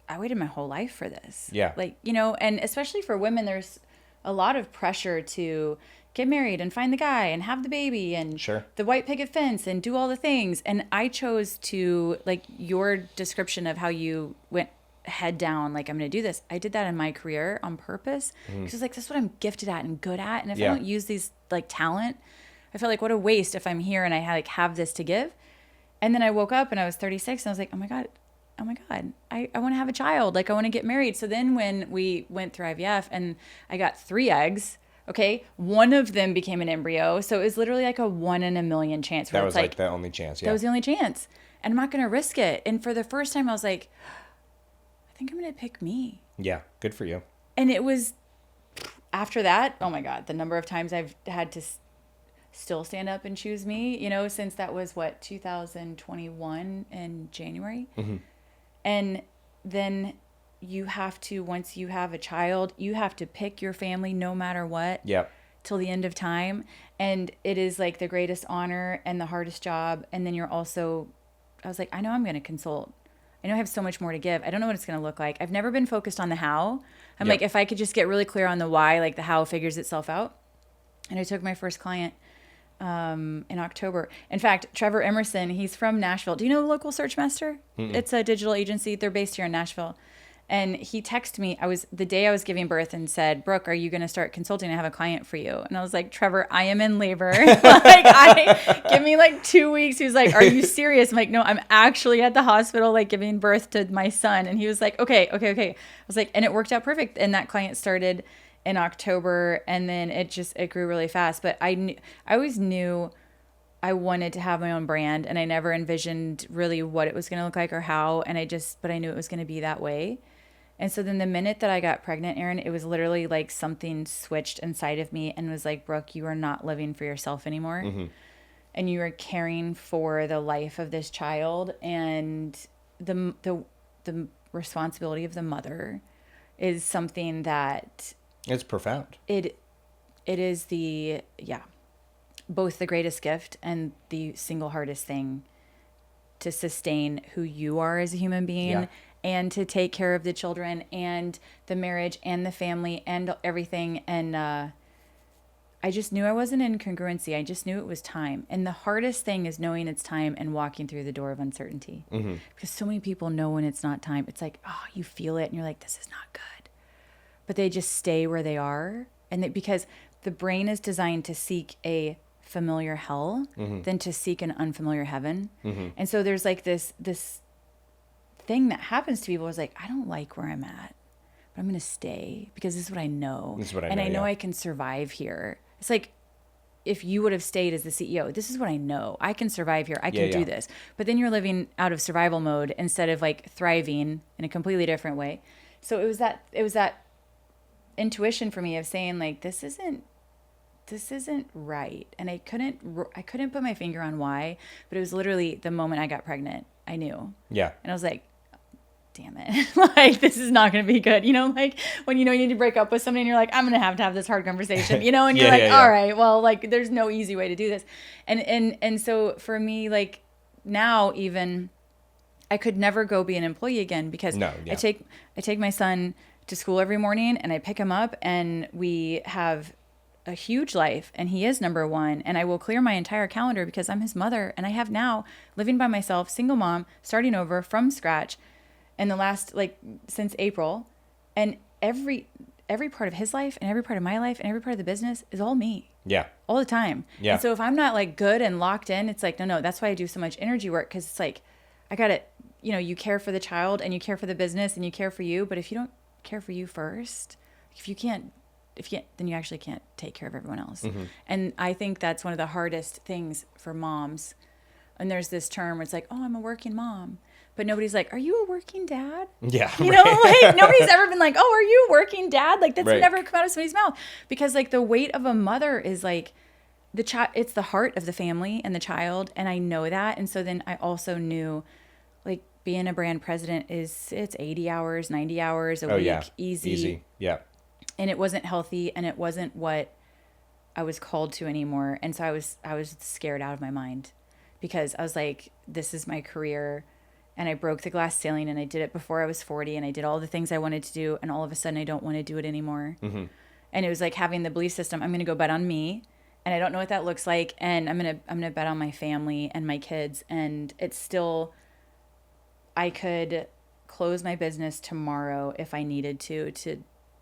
Speaker 2: I waited my whole life for this.
Speaker 1: Yeah.
Speaker 2: Like, you know, and especially for women, there's a lot of pressure to get married and find the guy and have the baby and the white picket fence and do all the things. And I chose to, like, your description of how you went head down, like, I'm going to do this. I did that in my career on purpose because it's like, that's what I'm gifted at and good at. And if I don't use these, like, talent, I feel like what a waste if I'm here and I have this to give. And then I woke up and I was 36 and I was like, oh my God, I want to have a child. Like, I want to get married. So then when we went through IVF and I got 3 eggs, okay, one of them became an embryo. So it was literally like a 1 in a million chance.
Speaker 1: That was like the only chance. Yeah.
Speaker 2: That was the only chance. And I'm not going to risk it. And for the first time, I was like, I think I'm going to pick me.
Speaker 1: Yeah. Good for you.
Speaker 2: And it was after that, oh my God, the number of times I've had to still stand up and choose me, since that was 2021 in January.
Speaker 1: Mm-hmm.
Speaker 2: And then you have to, once you have a child, you have to pick your family no matter what.
Speaker 1: Yep.
Speaker 2: Till the end of time. And it is like the greatest honor and the hardest job. And then I was like, I know I'm going to consult. I know I have so much more to give. I don't know what it's going to look like. I've never been focused on the how. I'm like, if I could just get really clear on the why, like the how figures itself out. And I took my first client in October. In fact, Trevor Emerson, he's from Nashville. Do you know Local Searchmaster? Mm-mm. It's a digital agency. They're based here in Nashville. And he texted me, the day I was giving birth, and said, Brooke, are you going to start consulting? I have a client for you. And I was like, Trevor, I am in labor. Give me like 2 weeks. He was like, are you serious? I'm like, no, I'm actually at the hospital, like giving birth to my son. And he was like, okay. I was like, and it worked out perfect. And that client started in October, and then it grew really fast. But I always knew I wanted to have my own brand, and I never envisioned really what it was going to look like or how. But I knew it was going to be that way. And so then the minute that I got pregnant, Aaron, it was literally like something switched inside of me and was like, Brooke, you are not living for yourself anymore. Mm-hmm. And you are caring for the life of this child. And the responsibility of the mother is something that...
Speaker 1: It's profound.
Speaker 2: It is both the greatest gift and the single hardest thing to sustain who you are as a human being. Yeah. And to take care of the children and the marriage and the family and everything. And I just knew I wasn't in congruency. I just knew it was time. And the hardest thing is knowing it's time and walking through the door of uncertainty. Mm-hmm. Because so many people know when it's not time. It's like, oh, you feel it and you're like, this is not good. But they just stay where they are. And because the brain is designed to seek a familiar hell mm-hmm. than to seek an unfamiliar heaven. Mm-hmm. And so there's like this thing that happens to people is like, I don't like where I'm at, but I'm going to stay because this is what I know. I know I can survive here. It's like, if you would have stayed as the CEO, this is what I know. I can survive here. I can do this. But then you're living out of survival mode instead of like thriving in a completely different way. So it was that intuition for me of saying like, this isn't right. And I couldn't put my finger on why, but it was literally the moment I got pregnant, I knew. Yeah. And I was like, damn it. Like, this is not going to be good. Like when you need to break up with somebody and you're like, I'm going to have this hard conversation, and you're all right, well, like there's no easy way to do this. And so for me, like now even I could never go be an employee again because I take my son to school every morning and I pick him up and we have a huge life and he is number one, and I will clear my entire calendar because I'm his mother, and I have now living by myself, single mom, starting over from scratch in the last since April, and every part of his life and every part of my life and every part of the business is all me. Yeah. All the time. Yeah. And so if I'm not like good and locked in, it's like, no, that's why I do so much energy work, because it's like, I got to, you care for the child and you care for the business and you care for you, but if you don't care for you first, then you actually can't take care of everyone else. Mm-hmm. And I think that's one of the hardest things for moms. And there's this term where it's like, oh, I'm a working mom. But nobody's like, are you a working dad? Yeah. Nobody's ever been like, oh, are you a working dad? Like, that's never come out of somebody's mouth. Because like the weight of a mother is like it's the heart of the family and the child. And I know that. And so then I also knew like being a brand president it's 80 hours, 90 hours a week. Yeah. Easy. Yeah. And it wasn't healthy, and it wasn't what I was called to anymore. And so I was scared out of my mind, because I was like, this is my career, and I broke the glass ceiling, and I did it before I was 40, and I did all the things I wanted to do, and all of a sudden I don't want to do it anymore. Mm-hmm. And it was like having the belief system, I'm going to go bet on me, and I don't know what that looks like, and I'm going to bet on my family and my kids, and it's still, I could close my business tomorrow if I needed to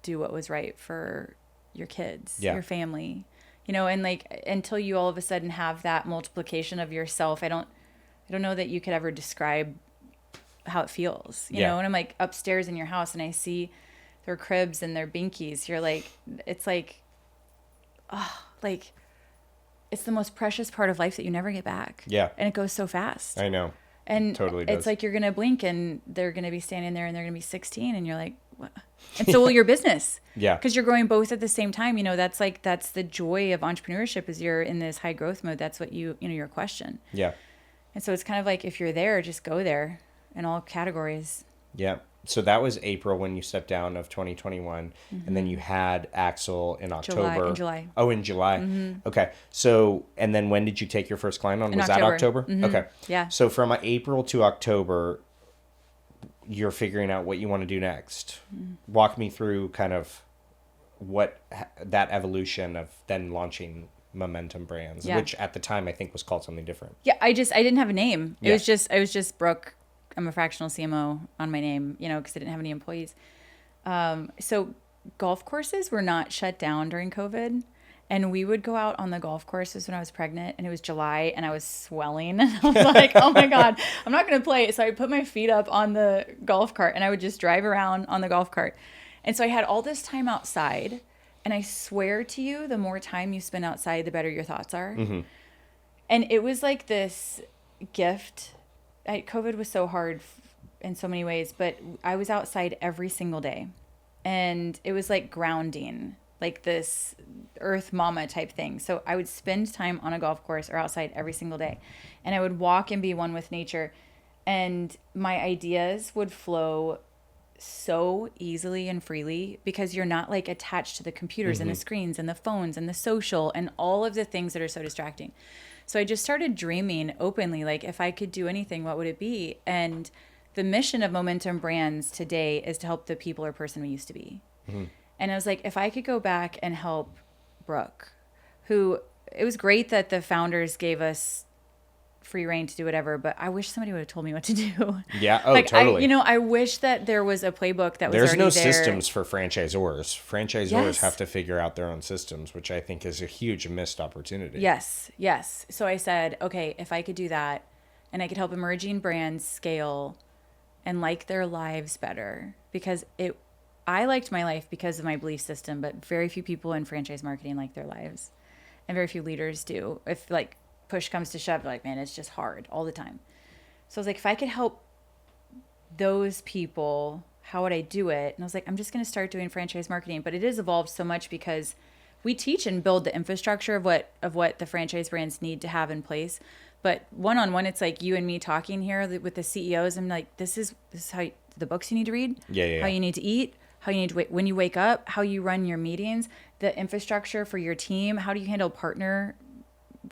Speaker 2: do what was right for your kids, your family, and like, until you all of a sudden have that multiplication of yourself, I don't know that you could ever describe how it feels, you know. And I'm like upstairs in your house and I see their cribs and their binkies. You're like, it's like, oh, like it's the most precious part of life that you never get back. Yeah. And it goes so fast. I know. And totally does. It's like you're going to blink and they're going to be standing there and they're going to be 16 and you're like, what? And so will your business.
Speaker 1: Yeah.
Speaker 2: Because you're growing both at the same time. That's the joy of entrepreneurship is you're in this high growth mode. That's what your question.
Speaker 1: Yeah.
Speaker 2: And so it's kind of like if you're there, just go there in all categories.
Speaker 1: Yeah. So that was April when you stepped down of 2021. And then you had Axel in October.
Speaker 2: In July.
Speaker 1: Oh, in July. Okay. So, and then when did you take your first client on? Was that October? Okay.
Speaker 2: Yeah.
Speaker 1: So from April to October, you're figuring out what you want to do next. Walk me through kind of what that evolution of then launching Momentum Brands, which at the time I think was called something different.
Speaker 2: Yeah. I didn't have a name. I was just Brooke. I'm a fractional CMO on my name, because I didn't have any employees. So golf courses were not shut down during COVID. And we would go out on the golf courses when I was pregnant, and it was July and I was swelling. And I was like, oh my God, I'm not going to play. So I would put my feet up on the golf cart and I would just drive around on the golf cart. And so I had all this time outside. And I swear to you, the more time you spend outside, the better your thoughts are. And it was like this gift. COVID was so hard in so many ways, but I was outside every single day. And it was like grounding, like this earth mama type thing. So I would spend time on a golf course or outside every single day. And I would walk and be one with nature. And my ideas would flow so easily and freely because you're not like attached to the computers and the screens and the phones and the social and all of the things that are so distracting. So I just started dreaming openly, like if I could do anything, what would it be? And the mission of Momentum Brands today is to help the people or person we used to be. And I was like, if I could go back and help Brooke, who it was great that the founders gave us free reign to do whatever, but I wish somebody would have told me what to do.
Speaker 1: Yeah. Oh, totally.
Speaker 2: I wish that there was a playbook that was
Speaker 1: There's
Speaker 2: already
Speaker 1: no
Speaker 2: there.
Speaker 1: systems for franchisors. Franchisors have to figure out their own systems, which I think is a huge missed opportunity.
Speaker 2: Yes. So I said, okay, if I could do that and I could help emerging brands scale and like their lives better, because I liked my life because of my belief system, but very few people in franchise marketing like their lives, and very few leaders do. If like push comes to shove, like, man, it's just hard all the time. So I was like, if I could help those people, how would I do it? And I was like, I'm just going to start doing franchise marketing. But it has evolved so much because we teach and build the infrastructure of what the franchise brands need to have in place. But one-on-one, it's like you and me talking here with the CEOs. I'm like, this is how the books you need to read, how you need to eat, how you need to when you wake up, how you run your meetings, the infrastructure for your team, how do you handle partner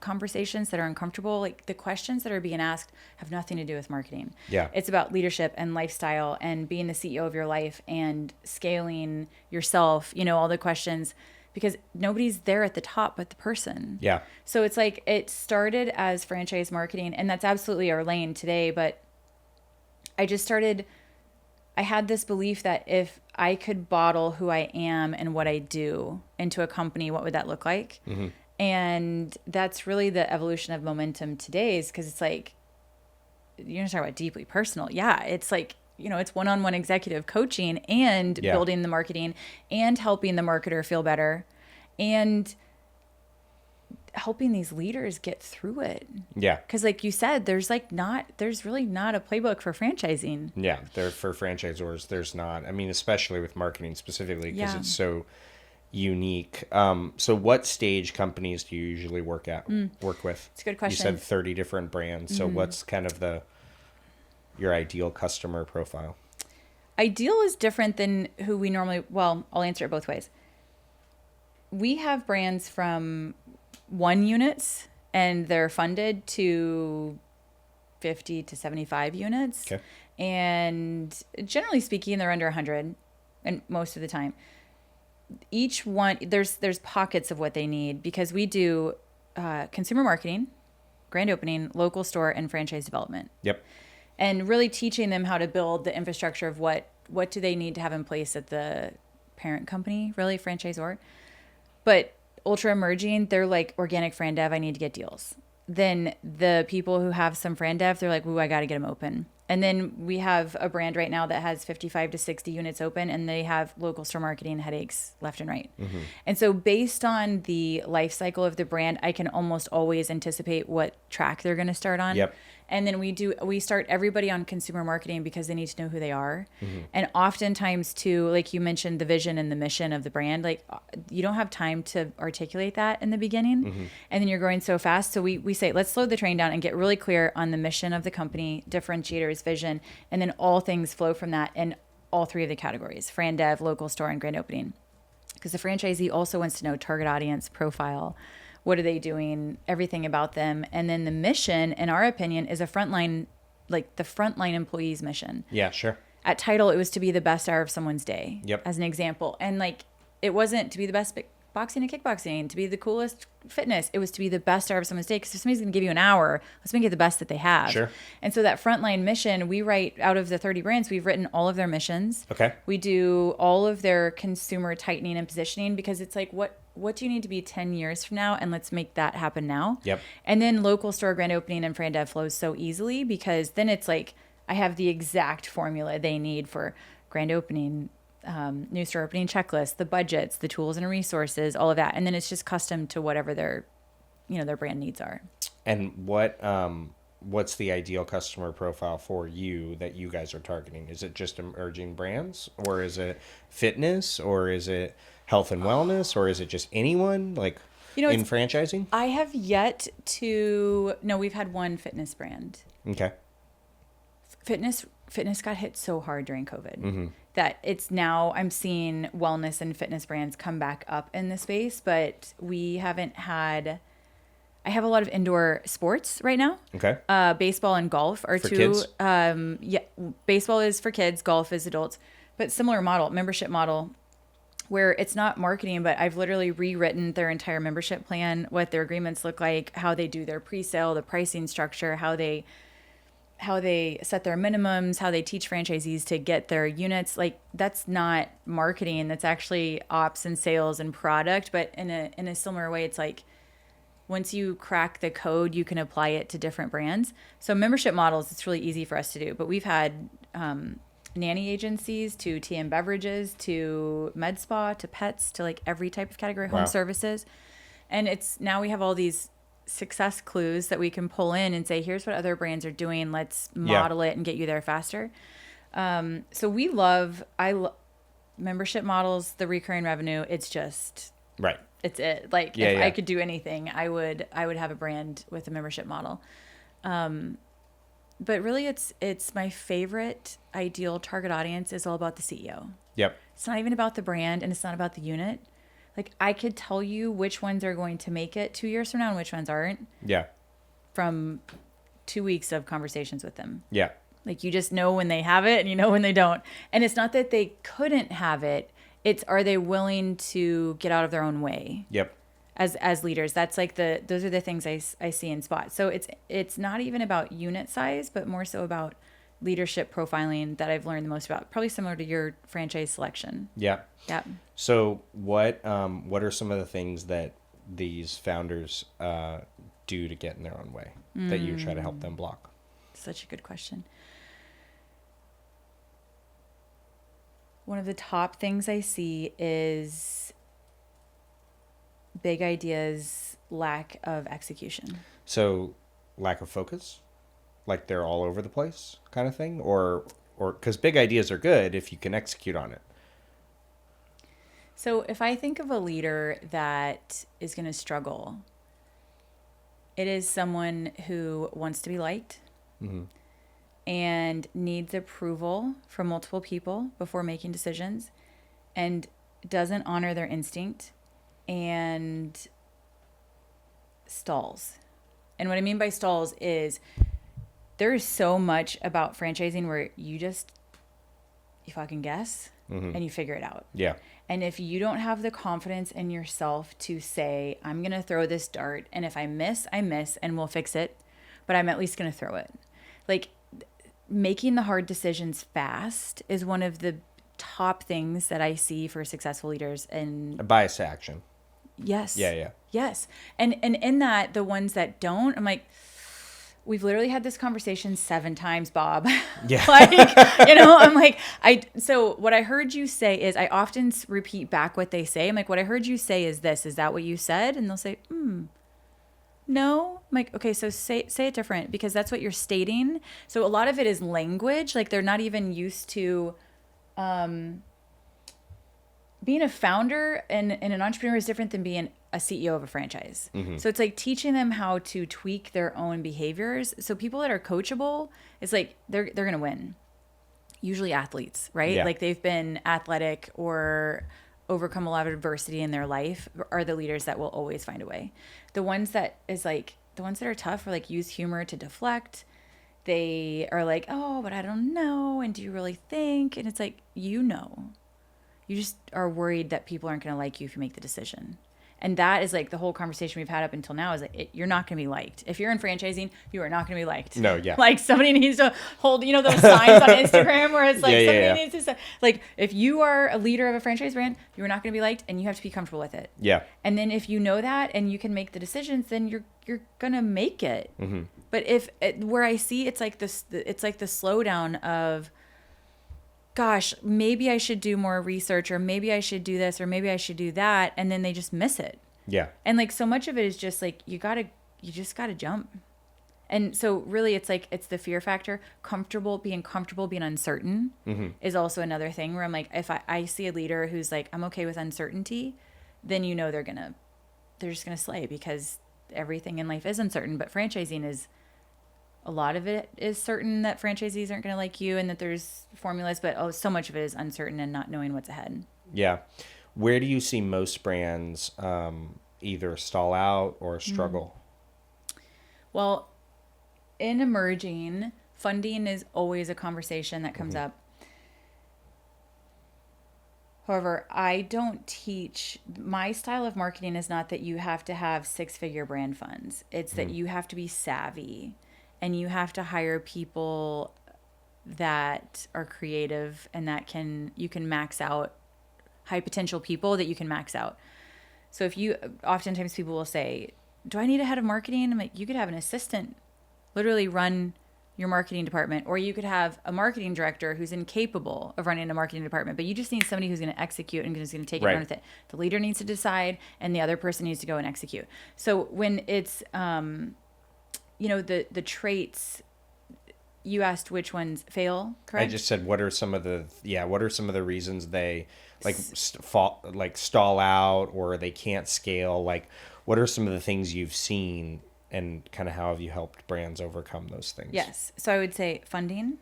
Speaker 2: conversations that are uncomfortable. Like the questions that are being asked have nothing to do with marketing.
Speaker 1: Yeah.
Speaker 2: It's about leadership and lifestyle and being the CEO of your life and scaling yourself, all the questions, because nobody's there at the top but the person.
Speaker 1: Yeah.
Speaker 2: So it's like it started as franchise marketing, and that's absolutely our lane today. But I had this belief that if I could bottle who I am and what I do into a company, what would that look like? And that's really the evolution of Momentum today, is because it's like, you're talking about deeply personal. Yeah. It's like, it's one-on-one executive coaching and building the marketing and helping the marketer feel better and helping these leaders get through it.
Speaker 1: Yeah.
Speaker 2: Because like you said, there's really not a playbook for franchising.
Speaker 1: Yeah. For franchisors, there's not. I mean, especially with marketing specifically, because it's so unique. So what stage companies do you usually work with? It's
Speaker 2: a good question.
Speaker 1: You said 30 different brands. So what's kind of your ideal customer profile?
Speaker 2: Ideal is different than who we normally, well, I'll answer it both ways. We have brands from 1 units and they're funded to 50 to 75 units.
Speaker 1: Okay.
Speaker 2: And generally speaking, they're under 100 and most of the time. Each one, there's pockets of what they need, because we do consumer marketing, grand opening, local store, and franchise development.
Speaker 1: Yep.
Speaker 2: And really teaching them how to build the infrastructure of what do they need to have in place at the parent company, really, franchisor. But ultra emerging, they're like organic fran dev, I need to get deals. Then the people who have some fran dev, they're like, ooh, I got to get them open. And then we have a brand right now that has 55 to 60 units open, and they have local store marketing headaches left and right. And so based on the life cycle of the brand, I can almost always anticipate what track they're going to start on.
Speaker 1: Yep.
Speaker 2: And then we start everybody on consumer marketing because they need to know who they are. And oftentimes too, like you mentioned, the vision and the mission of the brand, like you don't have time to articulate that in the beginning. And then you're growing so fast. So we say, let's slow the train down and get really clear on the mission of the company, differentiators, vision, and then all things flow from that in all three of the categories: Fran Dev, local store, and grand opening. Because the franchisee also wants to know target audience, profile, what are they doing, everything about them. And then the mission, in our opinion, is a frontline, like the frontline employee's mission.
Speaker 1: Yeah, sure.
Speaker 2: At Title, it was to be the best hour of someone's day, as an example. And like, it wasn't to be the best boxing and kickboxing, to be the coolest fitness. It was to be the best hour of someone's day. Because if somebody's going to give you an hour, let's make it the best that they have.
Speaker 1: Sure.
Speaker 2: And so that frontline mission, we write out of the 30 brands, we've written all of their missions.
Speaker 1: Okay.
Speaker 2: We do all of their consumer tightening and positioning, because it's like, what do you need to be 10 years from now? And let's make that happen now.
Speaker 1: Yep.
Speaker 2: And then local store, grand opening, and Fran Dev flows so easily, because then it's like, I have the exact formula they need for grand opening, new store opening checklist, the budgets, the tools and resources, all of that. And then it's just custom to whatever their brand needs are.
Speaker 1: And what's the ideal customer profile for you that you guys are targeting? Is it just emerging brands, or is it fitness, or is it health and wellness, or is it just anyone like in franchising?
Speaker 2: I have yet to, no, we've had one fitness brand.
Speaker 1: Okay.
Speaker 2: Fitness got hit so hard during COVID that it's now, I'm seeing wellness and fitness brands come back up in the space, but we haven't had, I have a lot of indoor sports right now.
Speaker 1: Okay.
Speaker 2: Baseball and golf are
Speaker 1: for
Speaker 2: two.
Speaker 1: Kids?
Speaker 2: Yeah, baseball is for kids, golf is adults, but similar model, membership model, where it's not marketing, but I've literally rewritten their entire membership plan, what their agreements look like, how they do their pre-sale, the pricing structure, how they set their minimums, how they teach franchisees to get their units. Like, that's not marketing. That's actually ops and sales and product. But in a similar way, it's like, once you crack the code, you can apply it to different brands. So membership models, it's really easy for us to do. But we've had nanny agencies to TN beverages to med spa to pets to like every type of category, home services. And it's now we have all these success clues that we can pull in and say, here's what other brands are doing. Let's model it and get you there faster. So we love membership models, the recurring revenue. It's just,
Speaker 1: right.
Speaker 2: It's it. Like if I could do anything, I would have a brand with a membership model. But really it's my favorite ideal target audience is all about the CEO.
Speaker 1: Yep.
Speaker 2: It's not even about the brand, and it's not about the unit. Like, I could tell you which ones are going to make it 2 years from now and which ones aren't. Yeah. From 2 weeks of conversations with them. Yeah. Like, you just know when they have it and you know when they don't. And it's not that they couldn't have it. It's, are they willing to get out of their own way? Yep. As leaders. That's like those are the things I see in spots. So it's not even about unit size, but more so about leadership profiling that I've learned the most about. Probably similar to your franchise selection. Yeah. Yeah.
Speaker 1: So what are some of the things that these founders do to get in their own way that you try to help them block?
Speaker 2: Such a good question. One of the top things I see is big ideas, lack of execution.
Speaker 1: So lack of focus? Like they're all over the place kind of thing? Or because big ideas are good if you can execute on it.
Speaker 2: So if I think of a leader that is going to struggle, it is someone who wants to be liked and needs approval from multiple people before making decisions and doesn't honor their instinct and stalls. And what I mean by stalls is there is so much about franchising where you fucking guess and you figure it out. Yeah. And if you don't have the confidence in yourself to say, I'm going to throw this dart, and if I miss, I miss, and we'll fix it, but I'm at least going to throw it. Like, making the hard decisions fast is one of the top things that I see for successful leaders. And
Speaker 1: a bias to action.
Speaker 2: Yes. Yeah, yeah. Yes. And in that, the ones that don't, I'm like, we've literally had this conversation 7 times, Bob.
Speaker 1: Yeah.
Speaker 2: I'm like, so what I heard you say is, I often repeat back what they say. I'm like, what I heard you say is this, is that what you said? And they'll say, no. I'm like, okay, so say it different, because that's what you're stating. So a lot of it is language. Like, they're not even used to, being a founder and an entrepreneur is different than being a CEO of a franchise. Mm-hmm. So it's like teaching them how to tweak their own behaviors. So people that are coachable, it's like they're going to win. Usually athletes, right?
Speaker 1: Yeah.
Speaker 2: Like they've been athletic or overcome a lot of adversity in their life are the leaders that will always find a way. The ones that are tough, or like use humor to deflect. They are like, oh, but I don't know. And do you really think? And it's like, you just are worried that people aren't going to like you if you make the decision. And that is like the whole conversation we've had up until now is like, you're not going to be liked. If you're in franchising, you are not going to be liked.
Speaker 1: No, yeah.
Speaker 2: Like somebody needs to hold, those signs on Instagram where it's like somebody needs to say, like, if you are a leader of a franchise brand, you are not going to be liked, and you have to be comfortable with it.
Speaker 1: Yeah.
Speaker 2: And then if you know that and you can make the decisions, then you're going to make it. Mm-hmm. But where I see it's like the slowdown of, gosh, maybe I should do more research, or maybe I should do this, or maybe I should do that. And then they just miss it.
Speaker 1: Yeah.
Speaker 2: And like, so much of it is just like, you just gotta jump. And so really it's like, it's the fear factor. Being comfortable, being uncertain is also another thing where I'm like, if I see a leader who's like, I'm okay with uncertainty, then they're just gonna slay, because everything in life is uncertain. But franchising is, a lot of it is certain that franchisees aren't going to like you and that there's formulas, but so much of it is uncertain and not knowing what's ahead.
Speaker 1: Yeah. Where do you see most brands either stall out or struggle?
Speaker 2: Well, in emerging, funding is always a conversation that comes up. However, I don't teach, my style of marketing is not that you have to have 6-figure brand funds. It's that you have to be savvy. And you have to hire people that are creative and that you can max out, high potential people that you can max out. So oftentimes people will say, do I need a head of marketing? I'm like, you could have an assistant literally run your marketing department, or you could have a marketing director who's incapable of running a marketing department, but you just need somebody who's going to execute and who's going to take it and run with it. The leader needs to decide, and the other person needs to go and execute. So when it's, the traits, you asked which ones fail, correct?
Speaker 1: I just said, what are some of the reasons they stall out or they can't scale? Like, what are some of the things you've seen, and kind of how have you helped brands overcome those things?
Speaker 2: Yes. So I would say funding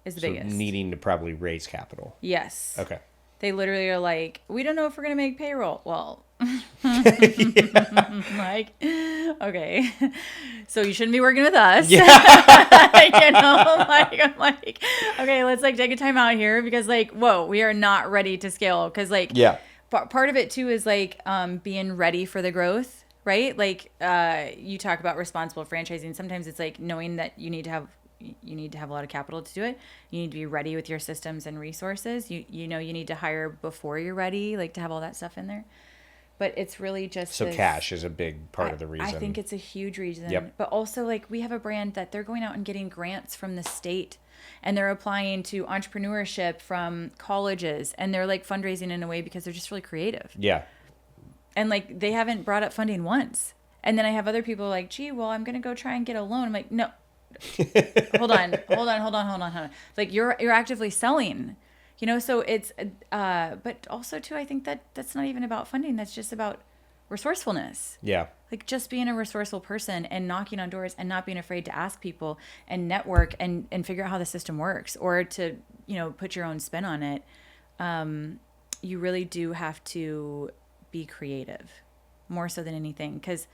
Speaker 2: is the biggest.
Speaker 1: Needing to probably raise capital.
Speaker 2: Yes.
Speaker 1: Okay.
Speaker 2: They literally are like, we don't know if we're going to make payroll. Well, like, okay, so you shouldn't be working with us. Yeah. I'm like, okay, let's like take a time out here, because like, whoa, we are not ready to scale. Because like, yeah, part of it too is like being ready for the growth, right? Like you talk about responsible franchising. Sometimes it's like knowing that you need to have a lot of capital to do it. You need to be ready with your systems and resources. You need to hire before you're ready, like to have all that stuff in there. But it's really just
Speaker 1: cash is a big part of the reason.
Speaker 2: I think it's a huge reason.
Speaker 1: Yep.
Speaker 2: But also, like, we have a brand that they're going out and getting grants from the state, and they're applying to entrepreneurship from colleges, and they're like fundraising in a way because they're just really creative.
Speaker 1: Yeah.
Speaker 2: And like, they haven't brought up funding once. And then I have other people like, gee, well, I'm going to go try and get a loan. I'm like, no, hold on. Like, you're actively selling. So it's, but also too, I think that's not even about funding. That's just about resourcefulness.
Speaker 1: Yeah.
Speaker 2: Like just being a resourceful person and knocking on doors and not being afraid to ask people and network and figure out how the system works, or to, put your own spin on it. You really do have to be creative more so than anything. 'Cause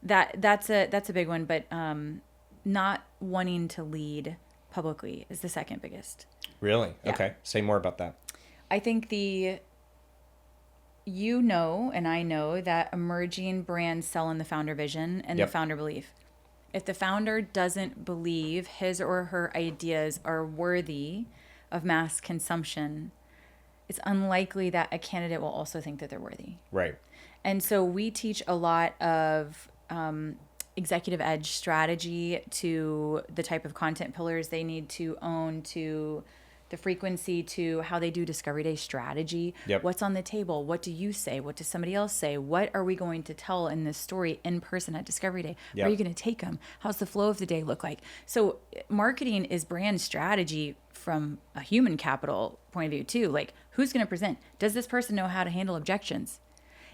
Speaker 2: that's a big one, but, not wanting to lead publicly is the second biggest.
Speaker 1: Really?
Speaker 2: Yeah.
Speaker 1: Okay. Say more about that.
Speaker 2: I think and I know that emerging brands sell in the founder vision and the founder belief. If the founder doesn't believe his or her ideas are worthy of mass consumption, it's unlikely that a candidate will also think that they're worthy.
Speaker 1: Right.
Speaker 2: And so we teach a lot of executive edge strategy to the type of content pillars they need to own, to the frequency, to how they do Discovery Day strategy.
Speaker 1: Yep.
Speaker 2: What's on the table? What do you say? What does somebody else say? What are we going to tell in this story in person at Discovery Day?
Speaker 1: Yep.
Speaker 2: Where are you going to take them? How's the flow of the day look like? So marketing is brand strategy from a human capital point of view too. Like, who's going to present? Does this person know how to handle objections?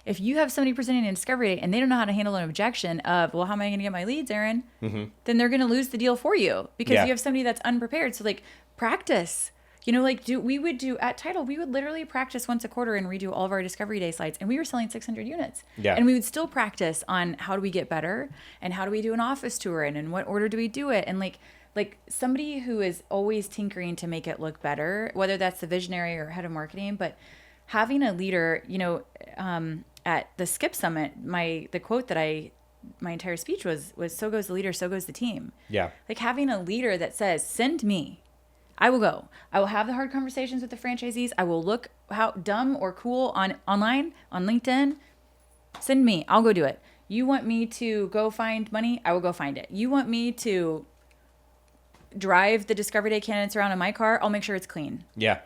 Speaker 2: If you have somebody presenting in Discovery Day and they don't know how to handle an objection of, well, how am I going to get my leads, Aaron? Then they're going to lose the deal for you because you have somebody that's unprepared. So like, practice. You know, like we would do at Title, we would literally practice once a quarter and redo all of our Discovery Day slides, and we were selling 600 units.
Speaker 1: Yeah.
Speaker 2: And we would still practice on how do we get better and how do we do an office tour and in what order do we do it? And like somebody who is always tinkering to make it look better, whether that's the visionary or head of marketing, but having a leader, you know, at the Skip Summit, the quote that my entire speech was so goes the leader, so goes the team.
Speaker 1: Yeah.
Speaker 2: Like having a leader that says, send me. I will go. I will have the hard conversations with the franchisees. I will look how dumb or cool online, on LinkedIn. Send me. I'll go do it. You want me to go find money? I will go find it. You want me to drive the Discovery Day candidates around in my car? I'll make sure it's clean.
Speaker 1: Yeah.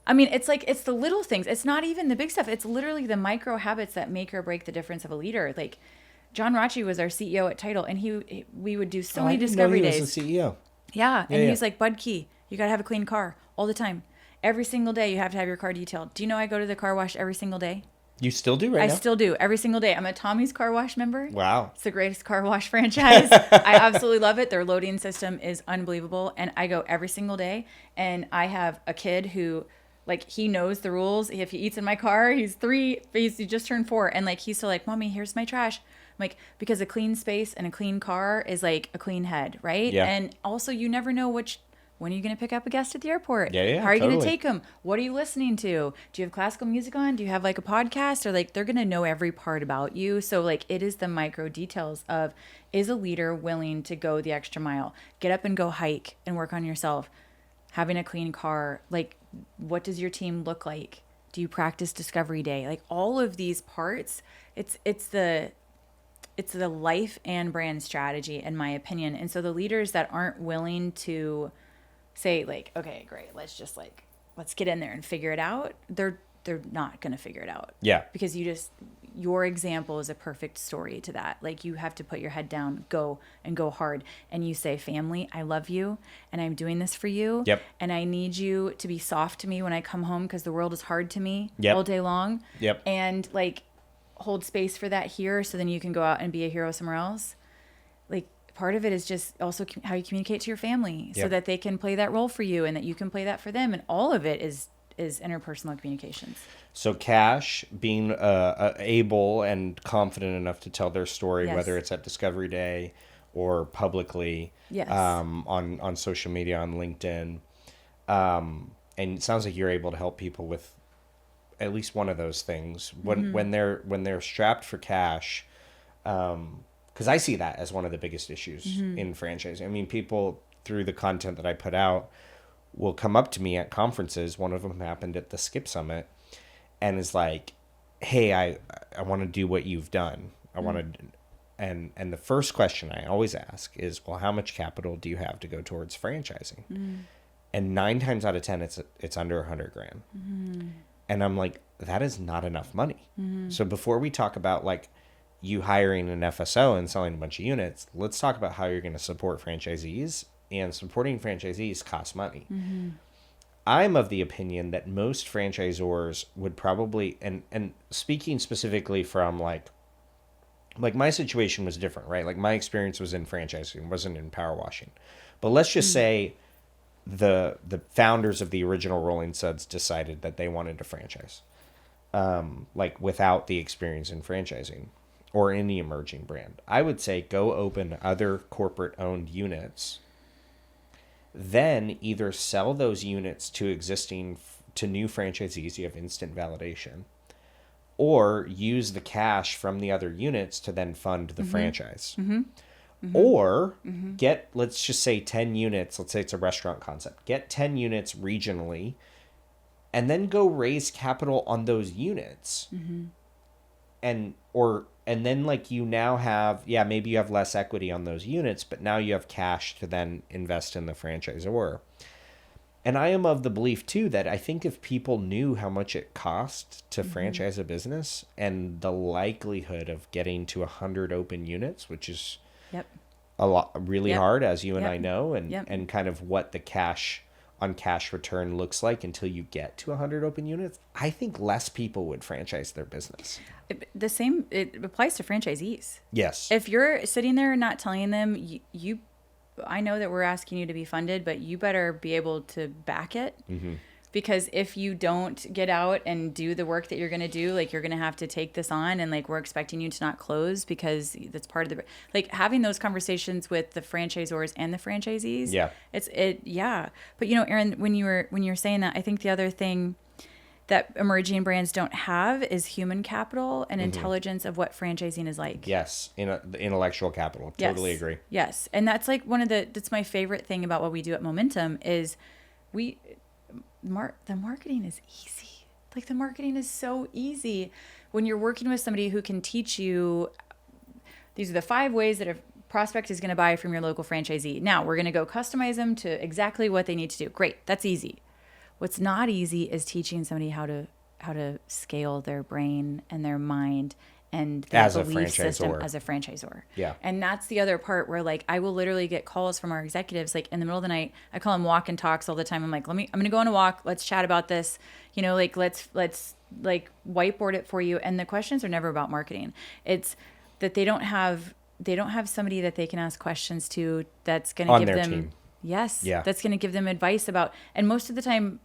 Speaker 2: I mean, it's like, it's the little things. It's not even the big stuff. It's literally the micro habits that make or break the difference of a leader. Like John Rachi was our CEO at Title, and we would do so many Discovery Days.
Speaker 1: He was the CEO.
Speaker 2: Yeah. And he's like, Budke, you got to have a clean car all the time. Every single day you have to have your car detailed. Do you know I go to the car wash every single day?
Speaker 1: You still do right now?
Speaker 2: I still do every single day. I'm a Tommy's Car Wash member.
Speaker 1: Wow.
Speaker 2: It's the greatest car wash franchise. I absolutely love it. Their loading system is unbelievable. And I go every single day. And I have a kid who, like, he knows the rules. If he eats in my car, he's 3, he just turned 4. And like, he's still like, Mommy, here's my trash. I'm like, because a clean space and a clean car is like a clean head, right?
Speaker 1: Yeah.
Speaker 2: And also you never know when are you going to pick up a guest at the airport?
Speaker 1: Yeah,
Speaker 2: How are you
Speaker 1: totally.
Speaker 2: going to take them? What are you listening to? Do you have classical music on? Do you have like a podcast? Or like, they're going to know every part about you. So like, it is the micro details of, is a leader willing to go the extra mile? Get up and go hike and work on yourself. Having a clean car. Like, what does your team look like? Do you practice Discovery Day? Like all of these parts, it's the life and brand strategy, in my opinion. And so the leaders that aren't willing to say like, okay, great, let's get in there and figure it out, they're not going to figure it out.
Speaker 1: Yeah.
Speaker 2: Because your example is a perfect story to that. Like, you have to put your head down, go hard. And you say, family, I love you and I'm doing this for you.
Speaker 1: Yep.
Speaker 2: And I need you to be soft to me when I come home because the world is hard to me
Speaker 1: Yep.
Speaker 2: all day long.
Speaker 1: Yep.
Speaker 2: And like, hold space for that here so then you can go out and be a hero somewhere else. Like, part of it is just also how you communicate to your family so
Speaker 1: Yep.
Speaker 2: that they can play that role for you and that you can play that for them. And all of it is interpersonal communications.
Speaker 1: So Cash being able and confident enough to tell their story,
Speaker 2: Yes.
Speaker 1: whether it's at Discovery Day or publicly,
Speaker 2: Yes.
Speaker 1: on social media, on LinkedIn. And it sounds like you're able to help people with at least one of those things when they're strapped for cash. Because I see that as one of the biggest issues in franchising. I mean, people, through the content that I put out, will come up to me at conferences. One of them happened at the Skip Summit, and is like, hey, I want to do what you've done. I want to, and the first question I always ask is, well, how much capital do you have to go towards franchising? And 9 times out of 10, it's under $100,000. And I'm like, that is not enough money. So before we talk about like you hiring an FSO and selling a bunch of units, let's talk about how you're going to support franchisees. And supporting franchisees costs money. I'm of the opinion that most franchisors would probably, and speaking specifically from like my situation was different, right? Like my experience was in franchising, wasn't in power washing. But let's just say the founders of the original Rolling Suds decided that they wanted to franchise, like without the experience in franchising or any emerging brand. I would say go open other corporate owned units, then either sell those units to new franchisees, you have instant validation, or use the cash from the other units to then fund the franchise. Or get, let's just say 10 units, let's say it's a restaurant concept, get 10 units regionally, and then go raise capital on those units. And or And then like you now have, maybe you have less equity on those units, but now you have cash to then invest in the franchisor. And I am of the belief too that I think if people knew how much it cost to franchise a business and the likelihood of getting to 100 open units, which is a lot really hard, as you and I know, and kind of what the cash on cash return looks like until you get to 100 open units, I think less people would franchise their business.
Speaker 2: It applies to franchisees.
Speaker 1: Yes.
Speaker 2: If you're sitting there not telling them, I know that we're asking you to be funded, but you better be able to back it. Because if you don't get out and do the work that you're going to do, like you're going to have to take this on, and like we're expecting you to not close because that's part of the, like having those conversations with the franchisors and the franchisees. But you know, Aaron, when you were saying that, I think the other thing that emerging brands don't have is human capital and intelligence of what franchising is like.
Speaker 1: Yes. The intellectual capital. Totally agree.
Speaker 2: Yes. And that's like that's my favorite thing about what we do at Momentum is the marketing is easy. Like the marketing is so easy when you're working with somebody who can teach you, these are the 5 ways that a prospect is going to buy from your local franchisee. Now we're going to go customize them to exactly what they need to do. Great. That's easy. What's not easy is teaching somebody how to scale their brain and their mind and their belief system as a franchisor.
Speaker 1: Yeah.
Speaker 2: And that's the other part where like I will literally get calls from our executives like in the middle of the night. I call them walk and talks all the time. I'm like, I'm going to go on a walk. Let's chat about this. You know, like let's like whiteboard it for you. And the questions are never about marketing. It's that they don't have somebody that they can ask questions to that's going to give them team. Yes. Yeah. That's going to give them advice about, and most of the time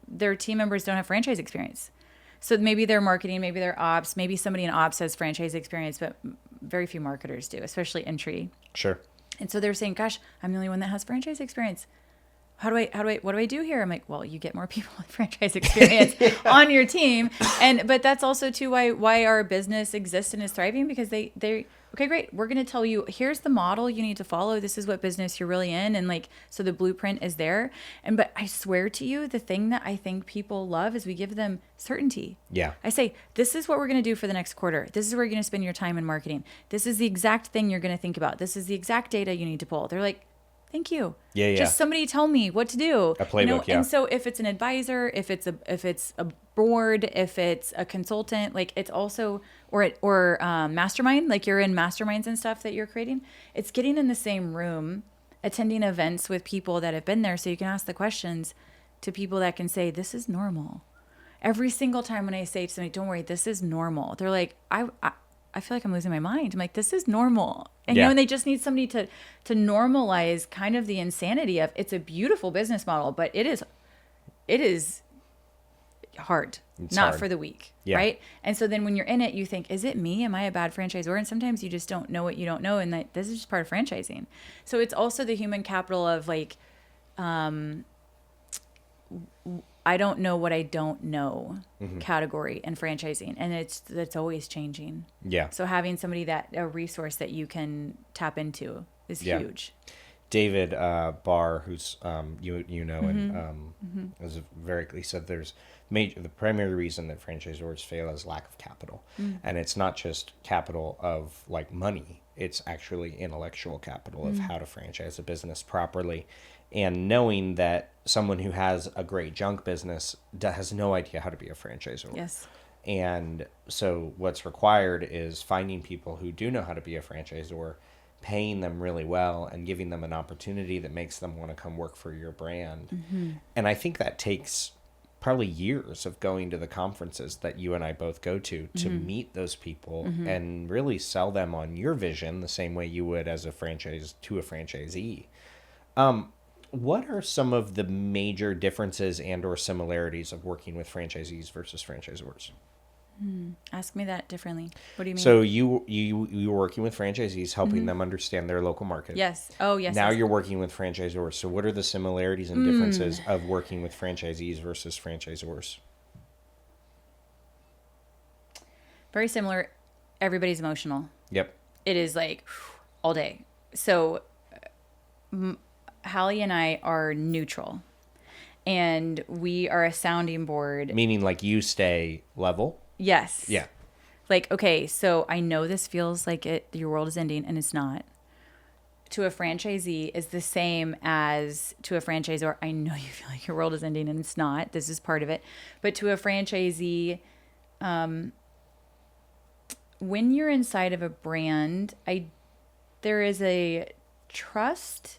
Speaker 2: their team members don't have franchise experience. So maybe they're marketing, maybe they're ops, maybe somebody in ops has franchise experience, but very few marketers do, especially entry.
Speaker 1: Sure.
Speaker 2: And so they're saying, gosh, I'm the only one that has franchise experience. What do I do here? I'm like, well, you get more people with franchise experience on your team. But that's also too why our business exists and is thriving, because they okay, great. We're going to tell you, here's the model you need to follow. This is what business you're really in. And like, so the blueprint is there. But I swear to you, the thing that I think people love is we give them certainty.
Speaker 1: Yeah.
Speaker 2: I say, this is what we're going to do for the next quarter. This is where you're going to spend your time in marketing. This is the exact thing you're going to think about. This is the exact data you need to pull. They're like, thank you.
Speaker 1: Yeah.
Speaker 2: Just somebody tell me what to do.
Speaker 1: A playbook,
Speaker 2: And so if it's an advisor, if it's a board, if it's a consultant, like it's also, or mastermind, like you're in masterminds and stuff that you're creating, it's getting in the same room, attending events with people that have been there, so you can ask the questions to people that can say, this is normal. Every single time when I say to somebody, don't worry, this is normal, they're like, I feel like I'm losing my mind. I'm like, this is normal. And you know, and they just need somebody to normalize kind of the insanity of, it's a beautiful business model, but it is hard. It's not hard for the weak. Yeah. Right. And so then when you're in it, you think, is it me? Am I a bad franchisor? And sometimes you just don't know what you don't know. And this is just part of franchising. So it's also the human capital of like, I don't know what I don't know category in franchising. And that's always changing.
Speaker 1: Yeah.
Speaker 2: So having somebody a resource that you can tap into is huge.
Speaker 1: David Barr, who's you know, and he said the primary reason that franchisors fail is lack of capital. And it's not just capital of like money, it's actually intellectual capital of how to franchise a business properly. And knowing that someone who has a great junk business has no idea how to be a franchisor.
Speaker 2: Yes.
Speaker 1: And so what's required is finding people who do know how to be a franchisor, paying them really well, and giving them an opportunity that makes them want to come work for your brand. And I think that takes probably years of going to the conferences that you and I both go to meet those people and really sell them on your vision the same way you would as a franchisee. What are some of the major differences and or similarities of working with franchisees versus franchisors?
Speaker 2: Ask me that differently. What do you mean?
Speaker 1: So you were working with franchisees, helping them understand their local market.
Speaker 2: Yes. Oh, yes.
Speaker 1: Now
Speaker 2: yes.
Speaker 1: you're working with franchisors. So what are the similarities and differences of working with franchisees versus franchisors?
Speaker 2: Very similar. Everybody's emotional.
Speaker 1: Yep.
Speaker 2: It is like all day. So Hallie and I are neutral, and we are a sounding board.
Speaker 1: Meaning like you stay level?
Speaker 2: Yes.
Speaker 1: Yeah.
Speaker 2: Like, okay, so I know this feels like your world is ending, and it's not. To a franchisee is the same as to a franchisor. I know you feel like your world is ending, and it's not. This is part of it. But to a franchisee, when you're inside of a brand, there is a trust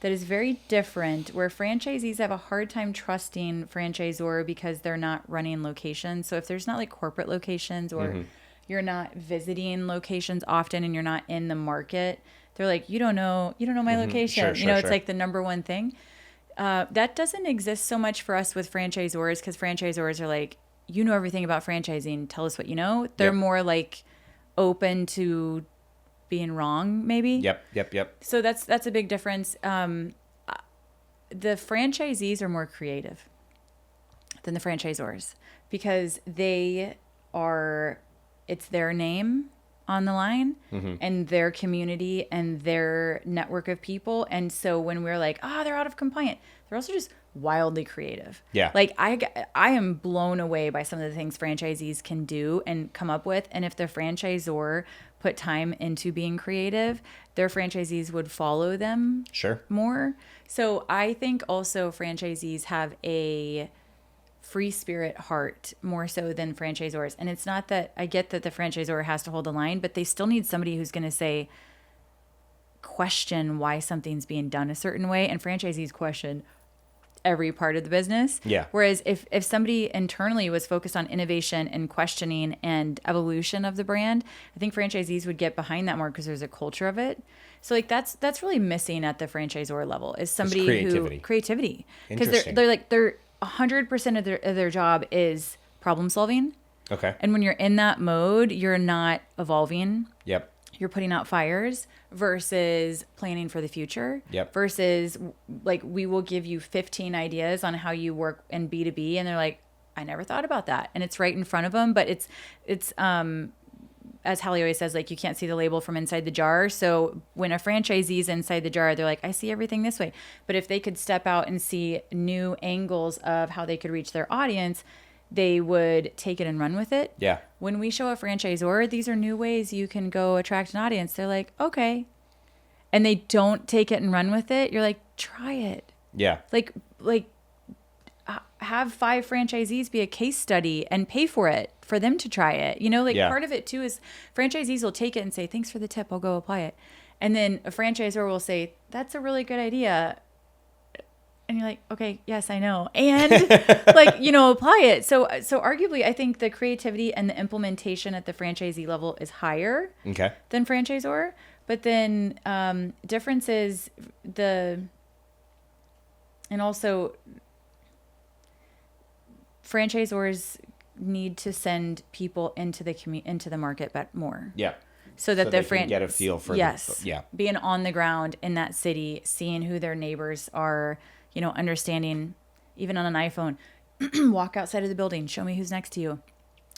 Speaker 2: that is very different, where franchisees have a hard time trusting franchisor because they're not running locations. So if there's not like corporate locations, or you're not visiting locations often, and you're not in the market, they're like, you don't know my location.
Speaker 1: Sure,
Speaker 2: It's like the number one thing. That doesn't exist so much for us with franchisors, because franchisors are like, you know everything about franchising. Tell us what you know. They're more like open to being wrong, maybe.
Speaker 1: Yep.
Speaker 2: So that's a big difference. The franchisees are more creative than the franchisors, because it's their name on the line, and their community and their network of people. And so when we're like, they're out of compliant, they're also just wildly creative.
Speaker 1: Yeah.
Speaker 2: Like I am blown away by some of the things franchisees can do and come up with. And if the franchisor put time into being creative, their franchisees would follow them more. So I think also franchisees have a free spirit heart more so than franchisors. And it's not that I get that the franchisor has to hold the line, but they still need somebody who's going to question why something's being done a certain way. And franchisees question every part of the business.
Speaker 1: Yeah.
Speaker 2: Whereas if somebody internally was focused on innovation and questioning and evolution of the brand, I think franchisees would get behind that more, because there's a culture of it. So like that's really missing at the franchisor level, is somebody creativity. Because they're 100% of their job is problem solving.
Speaker 1: Okay.
Speaker 2: And when you're in that mode, you're not evolving.
Speaker 1: Yep.
Speaker 2: You're putting out fires versus planning for the future.
Speaker 1: Yep. Versus
Speaker 2: like, we will give you 15 ideas on how you work in B2B, and they're like, I never thought about that. And it's right in front of them, but it's as Hallie always says, like, you can't see the label from inside the jar. So when a franchisee's inside the jar, they're like, I see everything this way. But if they could step out and see new angles of how they could reach their audience, they would take it and run with it.
Speaker 1: Yeah.
Speaker 2: When we show a franchisor, these are new ways you can go attract an audience, they're like, okay. And they don't take it and run with it. You're like, try it.
Speaker 1: Yeah.
Speaker 2: Like have 5 franchisees be a case study and pay for it for them to try it. Part of it too is franchisees will take it and say, thanks for the tip, I'll go apply it. And then a franchisor will say, that's a really good idea. And you're like, okay, yes, I know. And apply it. So arguably, I think the creativity and the implementation at the franchisee level is higher than franchisor. But then difference is and also franchisors need to send people into the market but more.
Speaker 1: Yeah.
Speaker 2: So that
Speaker 1: they can get a feel for
Speaker 2: being on the ground in that city, seeing who their neighbors are, understanding, even on an iPhone, walk outside of the building, show me who's next to you.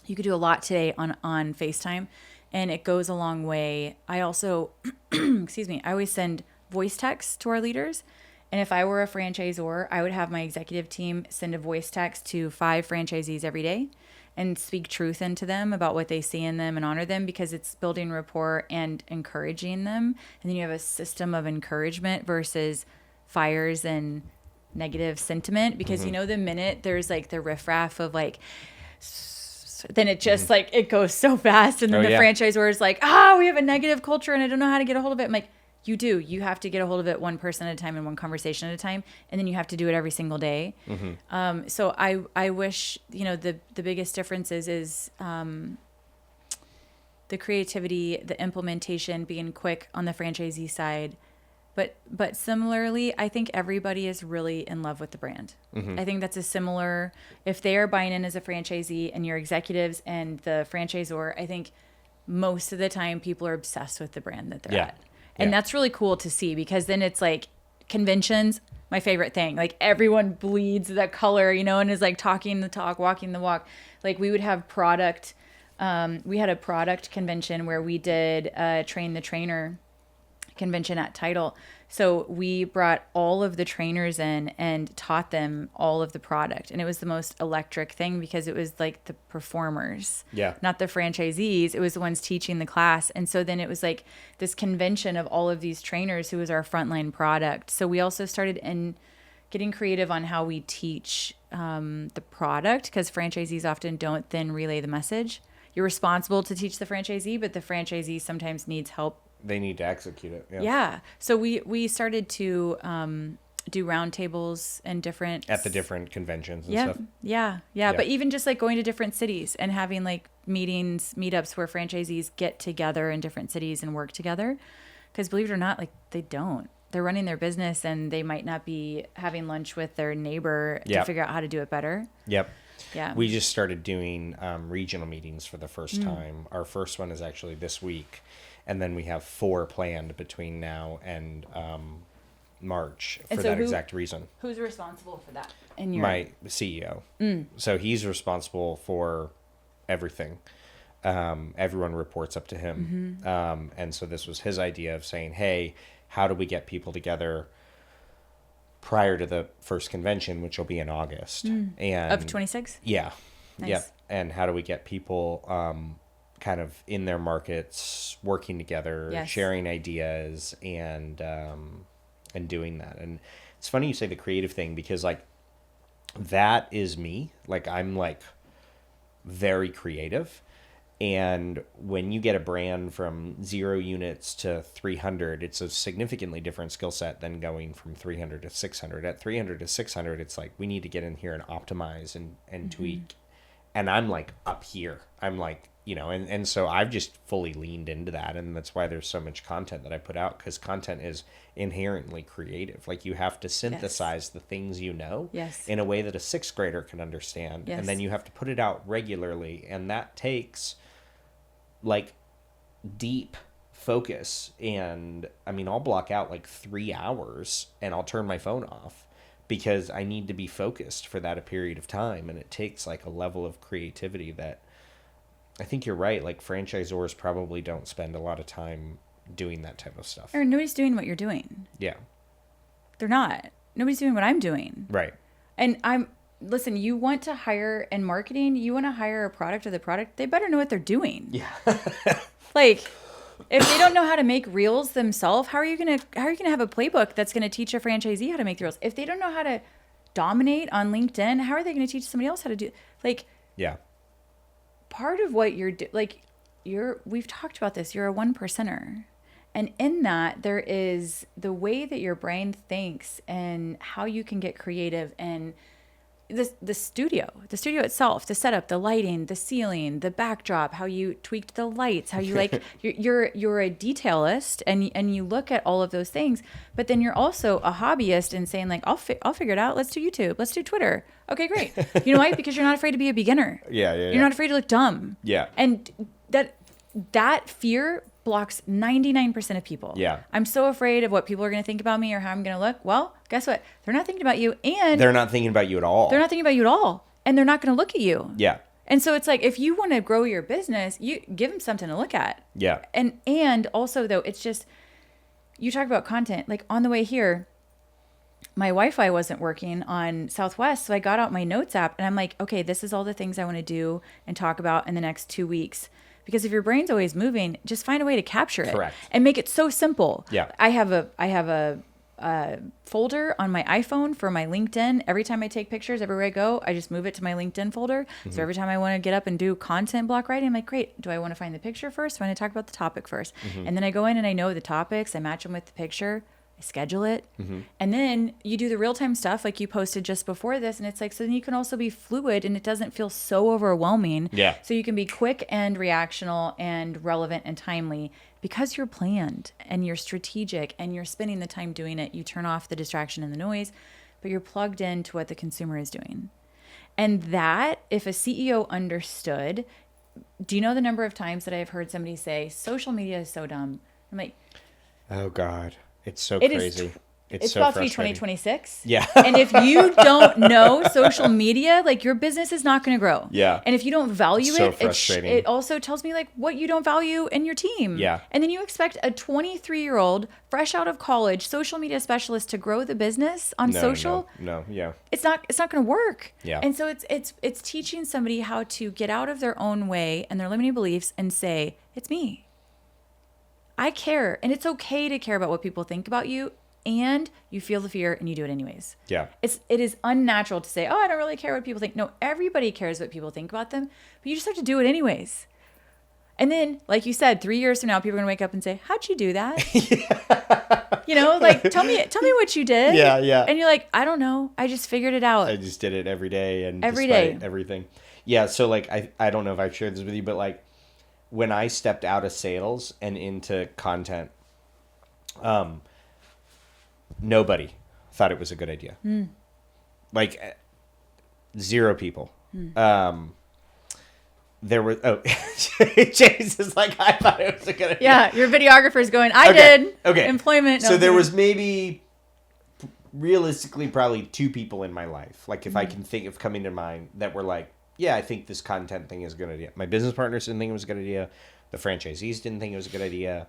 Speaker 2: You could do a lot today on FaceTime, and it goes a long way. I also, I always send voice texts to our leaders. And if I were a franchisor, I would have my executive team send a voice text to 5 franchisees every day and speak truth into them about what they see in them and honor them, because it's building rapport and encouraging them. And then you have a system of encouragement versus fires and negative sentiment, because the minute there's like the riffraff of like, then it just like it goes so fast, and then the franchisor is like, we have a negative culture and I don't know how to get a hold of it. I'm like, you have to get a hold of it one person at a time and one conversation at a time, and then you have to do it every single day. So I wish the biggest difference is the creativity, the implementation, being quick on the franchisee side. But similarly, I think everybody is really in love with the brand. I think that's a similar, if they are buying in as a franchisee and your executives and the franchisor, I think most of the time people are obsessed with the brand that they're at. And that's really cool to see, because then it's like conventions, my favorite thing. Like everyone bleeds that color, and is like talking the talk, walking the walk. Like we would have product. We had a product convention where we did a train the trainer convention at Title. So we brought all of the trainers in and taught them all of the product. And it was the most electric thing because it was like the performers, not the franchisees. It was the ones teaching the class. And so then it was like this convention of all of these trainers who was our frontline product. So we also started getting creative on how we teach the product, because franchisees often don't then relay the message. You're responsible to teach the franchisee, but the franchisee sometimes needs help. They
Speaker 1: need to execute it.
Speaker 2: Yeah. So we started to do roundtables and
Speaker 1: at the different conventions and stuff.
Speaker 2: Yeah. But even just like going to different cities and having like meetups where franchisees get together in different cities and work together. Because believe it or not, like they're running their business and they might not be having lunch with their neighbor to figure out how to do it better.
Speaker 1: Yep.
Speaker 2: Yeah.
Speaker 1: We just started doing regional meetings for the first time. Our first one is actually this week. And then we have 4 planned between now and March for that exact reason.
Speaker 2: Who's responsible for that?
Speaker 1: My CEO. So he's responsible for everything. Everyone reports up to him. And so this was his idea of saying, hey, how do we get people together prior to the first convention, which will be in August? And
Speaker 2: of 26?
Speaker 1: Yeah.
Speaker 2: Nice.
Speaker 1: Yeah. And how do we get people kind of in their markets, working together, sharing ideas, and doing that. And it's funny you say the creative thing, because like that is me. Like I'm like very creative. And when you get a brand from 0 units to 300, it's a significantly different skill set than going from 300 to 600. At 300 to 600, it's like we need to get in here and optimize and tweak. And I'm like up here. I'm like, and so I've just fully leaned into that. And that's why there's so much content that I put out, because content is inherently creative. Like you have to synthesize the things in a way that a 6th grader can understand. And then you have to put it out regularly. And that takes like deep focus. And I mean, I'll block out like 3 hours and I'll turn my phone off because I need to be focused for that a period of time. And it takes like a level of creativity that I think you're right. Like franchisors probably don't spend a lot of time doing that type of stuff.
Speaker 2: Or nobody's doing what you're doing.
Speaker 1: Yeah.
Speaker 2: They're not. Nobody's doing what I'm doing.
Speaker 1: Right.
Speaker 2: And listen, you want to hire in marketing, you want to hire a product or the product, they better know what they're doing.
Speaker 1: Yeah.
Speaker 2: Like if they don't know how to make reels themselves, how are you going to have a playbook that's going to teach a franchisee how to make the reels? If they don't know how to dominate on LinkedIn, how are they going to teach somebody else how to do like
Speaker 1: yeah.
Speaker 2: Part of what we've talked about this, you're a 1%er. And in that, there is the way that your brain thinks and how you can get creative, and the studio itself, the setup, the lighting, the ceiling, the backdrop, how you tweaked the lights, how you like, you're a detailist and you look at all of those things, but then you're also a hobbyist and saying like, I'll figure it out. Let's do YouTube. Let's do Twitter. Okay, great. You know why? Because you're not afraid to be a beginner.
Speaker 1: Yeah.
Speaker 2: You're not afraid to look dumb.
Speaker 1: Yeah.
Speaker 2: And that fear blocks 99% of people.
Speaker 1: Yeah.
Speaker 2: I'm so afraid of what people are going to think about me or how I'm going to look. Well, guess what? They're not thinking about you, and
Speaker 1: they're not thinking about you at all.
Speaker 2: They're not thinking about you at all, and they're not going to look at you.
Speaker 1: Yeah.
Speaker 2: And so it's like, if you want to grow your business, you give them something to look at.
Speaker 1: Yeah.
Speaker 2: And also though, it's just, you talk about content, like on the way here, my Wi-Fi wasn't working on Southwest. So I got out my notes app and I'm like, okay, this is all the things I want to do and talk about in the next 2 weeks. Because if your brain's always moving, just find a way to capture it.
Speaker 1: Correct.
Speaker 2: And make it so simple.
Speaker 1: Yeah.
Speaker 2: I have a folder on my iPhone for my LinkedIn. Every time I take pictures, everywhere I go, I just move it to my LinkedIn folder. Mm-hmm. So every time I want to get up and do content block writing, I'm like, great. Do I want to find the picture first? Do I want to talk about the topic first? Mm-hmm. And then I go in and I know the topics. I match them with the picture. I schedule it. Mm-hmm. And then you do the real-time stuff like you posted just before this. And it's like, so then you can also be fluid and it doesn't feel so overwhelming.
Speaker 1: Yeah.
Speaker 2: So you can be quick and reactional and relevant and timely because you're planned and you're strategic and you're spending the time doing it. You turn off the distraction and the noise, but you're plugged into what the consumer is doing. And that, if a CEO understood, do you know the number of times that I've heard somebody say, social media is so dumb? I'm like,
Speaker 1: oh God. It's so crazy.
Speaker 2: it's
Speaker 1: so
Speaker 2: about to be
Speaker 1: frustrating.
Speaker 2: 2026.
Speaker 1: Yeah.
Speaker 2: And if you don't know social media, like your business is not going to grow.
Speaker 1: Yeah.
Speaker 2: And if you don't value
Speaker 1: So
Speaker 2: it,
Speaker 1: frustrating.
Speaker 2: it also tells me like what you don't value in your team.
Speaker 1: Yeah.
Speaker 2: And then you expect a 23-year-old fresh out of college social media specialist to grow the business on social.
Speaker 1: No. Yeah.
Speaker 2: It's not going to work.
Speaker 1: Yeah.
Speaker 2: And so it's teaching somebody how to get out of their own way and their limiting beliefs and say, it's me. I care. And it's okay to care about what people think about you. And you feel the fear and you do it anyways.
Speaker 1: Yeah.
Speaker 2: It is unnatural to say, oh, I don't really care what people think. No, everybody cares what people think about them, but you just have to do it anyways. And then, like you said, 3 years from now, people are going to wake up and say, how'd you do that? You know, like, tell me what you did.
Speaker 1: Yeah.
Speaker 2: And you're like, I don't know. I just figured it out.
Speaker 1: I just did it every day and
Speaker 2: Every
Speaker 1: despite
Speaker 2: day.
Speaker 1: everything. Yeah. So like, I don't know if I've shared this with you, but like when I stepped out of sales and into content, nobody thought it was a good idea. Like 0 people. There were, James is like, I thought it was a good idea.
Speaker 2: Yeah. Your videographer's going, I did.
Speaker 1: Okay.
Speaker 2: Employment.
Speaker 1: So there was maybe realistically probably 2 people in my life. Like if I can think of coming to mind that were like, yeah, I think this content thing is a good idea. My business partners didn't think it was a good idea. The franchisees didn't think it was a good idea.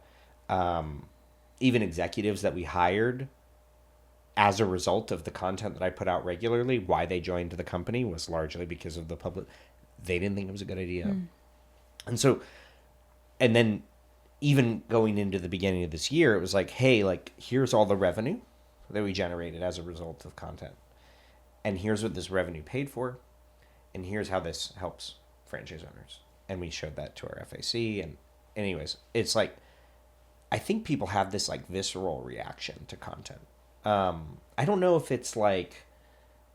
Speaker 1: Even executives that we hired as a result of the content that I put out regularly, why they joined the company was largely because of the public. They didn't think it was a good idea. And so, and then even going into the beginning of this year, it was like, hey, like, here's all the revenue that we generated as a result of content. And here's what this revenue paid for. And here's how this helps franchise owners. And we showed that to our FAC. And anyways, it's like, I think people have this like visceral reaction to content. I don't know if it's like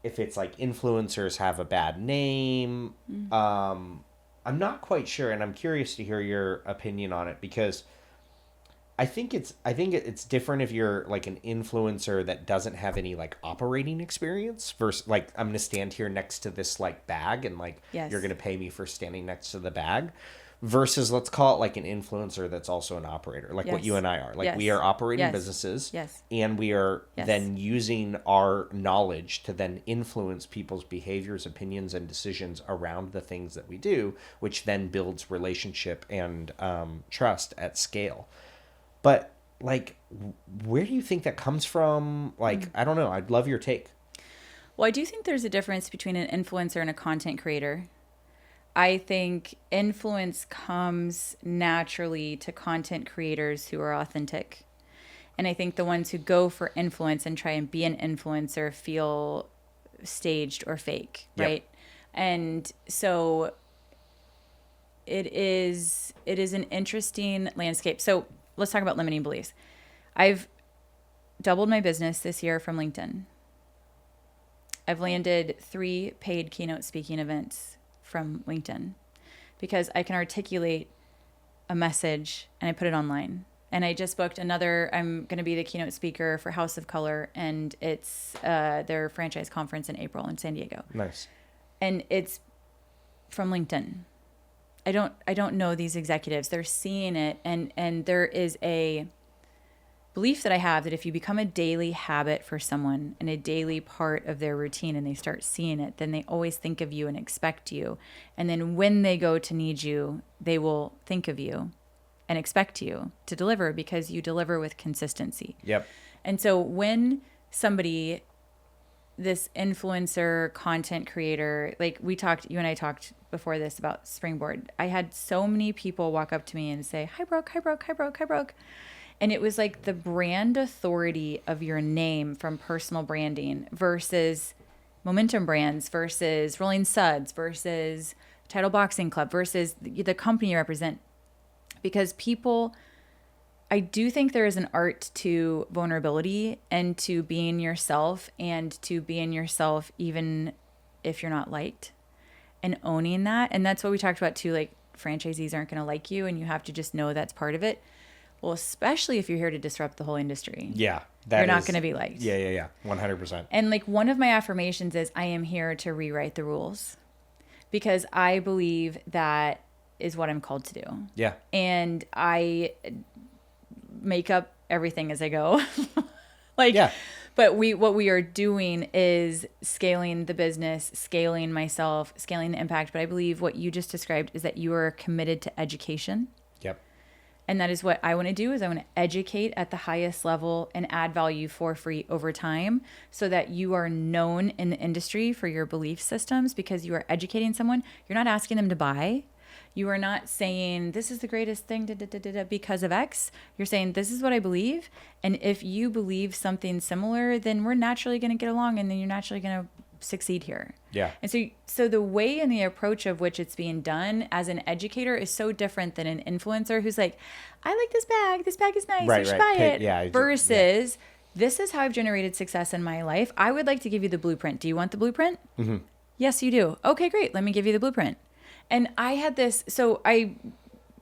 Speaker 1: influencers have a bad name. I'm not quite sure, and I'm curious to hear your opinion on it because I think it's different if you're like an influencer that doesn't have any like operating experience versus like I'm gonna stand here next to this like bag and like you're gonna pay me for standing next to the bag. Versus, let's call it like an influencer that's also an operator, like what you and I are. Like we are operating businesses, and we are then using our knowledge to then influence people's behaviors, opinions, and decisions around the things that we do, which then builds relationship and trust at scale. But like, where do you think that comes from? Like, I don't know. I'd love your take.
Speaker 2: Well, I do think there's a difference between an influencer and a content creator. I think influence comes naturally to content creators who are authentic. And I think the ones who go for influence and try and be an influencer feel staged or fake, right? And so it is an interesting landscape. So let's talk about limiting beliefs. I've doubled my business this year from LinkedIn. I've landed 3 paid keynote speaking events from LinkedIn because I can articulate a message and I put it online. And I just booked another, I'm going to be the keynote speaker for House of Color, and it's their franchise conference in April in San Diego.
Speaker 1: Nice.
Speaker 2: And it's from LinkedIn. I don't know these executives. They're seeing it, and there is a belief that I have that if you become a daily habit for someone and a daily part of their routine and they start seeing it, then they always think of you and expect you. And then when they go to need you, they will think of you and expect you to deliver because you deliver with consistency.
Speaker 1: Yep.
Speaker 2: And so when somebody, this influencer content creator, like you and I talked before this about Springboard. I had so many people walk up to me and say, hi, Brooke, hi, Brooke, hi, Brooke, hi, Brooke. And it was like the brand authority of your name from personal branding versus Momentum Brands versus Rolling Suds versus Title Boxing Club versus the company you represent. Because I do think there is an art to vulnerability and to being yourself and to being yourself even if you're not liked and owning that. And that's what we talked about too, like franchisees aren't going to like you and you have to just know that's part of it. Well, especially if you're here to disrupt the whole industry.
Speaker 1: Yeah.
Speaker 2: You're not going to be liked.
Speaker 1: Yeah. 100%.
Speaker 2: And like one of my affirmations is I am here to rewrite the rules because I believe that is what I'm called to do.
Speaker 1: Yeah.
Speaker 2: And I make up everything as I go. Like,
Speaker 1: Yeah.
Speaker 2: but what we are doing is scaling the business, scaling myself, scaling the impact. But I believe what you just described is that you are committed to education.
Speaker 1: Yep.
Speaker 2: And that is what I want to do, is I want to educate at the highest level and add value for free over time, so that you are known in the industry for your belief systems, because you are educating someone. You're not asking them to buy. You are not saying, this is the greatest thing because of X. You're saying, this is what I believe. And if you believe something similar, then we're naturally going to get along, and then you're naturally going to succeed here.
Speaker 1: Yeah.
Speaker 2: And so the way and the approach of which it's being done as an educator is so different than an influencer who's like, I like this bag. This bag is nice.
Speaker 1: Right,
Speaker 2: You should
Speaker 1: right.
Speaker 2: buy it.
Speaker 1: Yeah,
Speaker 2: versus, this is how I've generated success in my life. I would like to give you the blueprint. Do you want the blueprint? Mm-hmm. Yes, you do. Okay, great. Let me give you the blueprint. And I had this, so I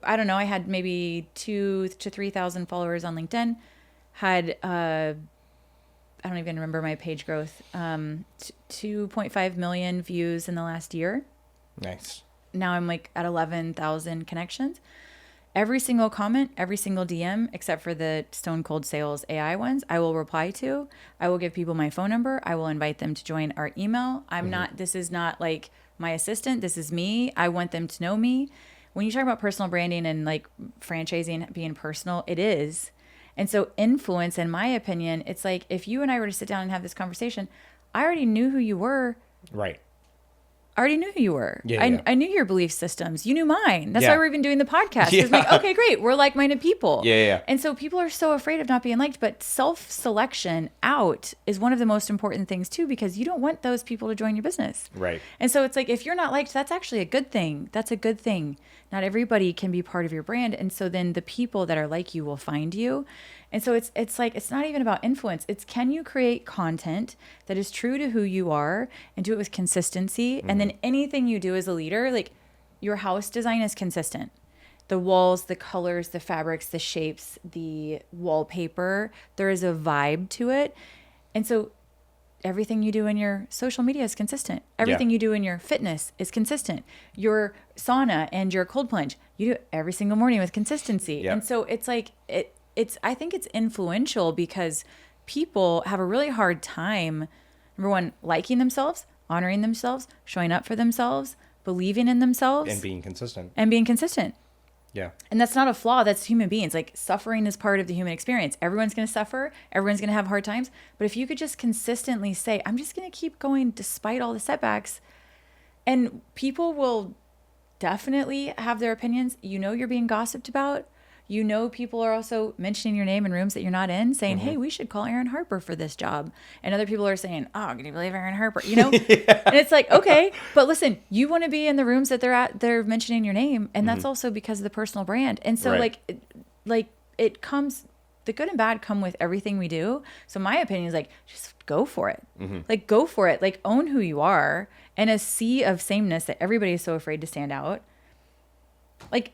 Speaker 2: don't know, I had maybe 2,000 to 3,000 followers on LinkedIn, had, I don't even remember my page growth, 2.5 million views in the last year.
Speaker 1: Nice.
Speaker 2: Now I'm like at 11,000 connections. Every single comment, every single DM, except for the Stone Cold Sales AI ones, I will reply to. I will give people my phone number. I will invite them to join our email. This is not like my assistant. This is me. I want them to know me. When you talk about personal branding and like franchising being personal, it is. And so influence, in my opinion, it's like if you and I were to sit down and have this conversation, I already knew who you were.
Speaker 1: Right.
Speaker 2: I already knew who you were.
Speaker 1: Yeah.
Speaker 2: I knew your belief systems. You knew mine. That's
Speaker 1: Yeah.
Speaker 2: why we're even doing the podcast.
Speaker 1: Yeah.
Speaker 2: It's like, okay, great. We're like-minded people.
Speaker 1: Yeah.
Speaker 2: And so people are so afraid of not being liked, but self-selection out is one of the most important things too, because you don't want those people to join your business.
Speaker 1: Right.
Speaker 2: And so it's like, if you're not liked, that's actually a good thing. That's a good thing. Not everybody can be part of your brand. And so then the people that are like you will find you. And so it's like, it's not even about influence. It's, can you create content that is true to who you are and do it with consistency? Mm-hmm. And then anything you do as a leader, like your house design is consistent. The walls, the colors, the fabrics, the shapes, the wallpaper, there is a vibe to it. And so everything you do in your social media is consistent. Everything you do in your fitness is consistent. Your sauna and your cold plunge, you do it every single morning with consistency. Yep. And so it's like, I think it's influential because people have a really hard time, number one, liking themselves, honoring themselves, showing up for themselves, believing in themselves.
Speaker 1: And being consistent. Yeah.
Speaker 2: And that's not a flaw. That's human beings. Like, suffering is part of the human experience. Everyone's going to suffer. Everyone's going to have hard times. But if you could just consistently say, I'm just going to keep going despite all the setbacks, and people will definitely have their opinions. You know, you're being gossiped about. You know, people are also mentioning your name in rooms that you're not in, saying, hey, we should call Aaron Harper for this job. And other people are saying, oh, can you believe Aaron Harper? You know? Yeah. And it's like, okay, but listen, you want to be in the rooms that they're mentioning your name. And that's also because of the personal brand. And so it comes, the good and bad come with everything we do. So my opinion is like, just go for it. Like, go for it. Like, own who you are. In a sea of sameness that everybody is so afraid to stand out. Like,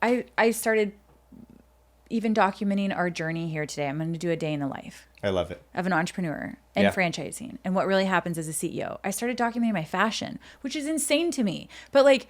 Speaker 2: I started even documenting our journey here today. I'm going to do a day in the life.
Speaker 1: I love it.
Speaker 2: Of an entrepreneur and franchising and what really happens as a CEO. I started documenting my fashion, which is insane to me. But like,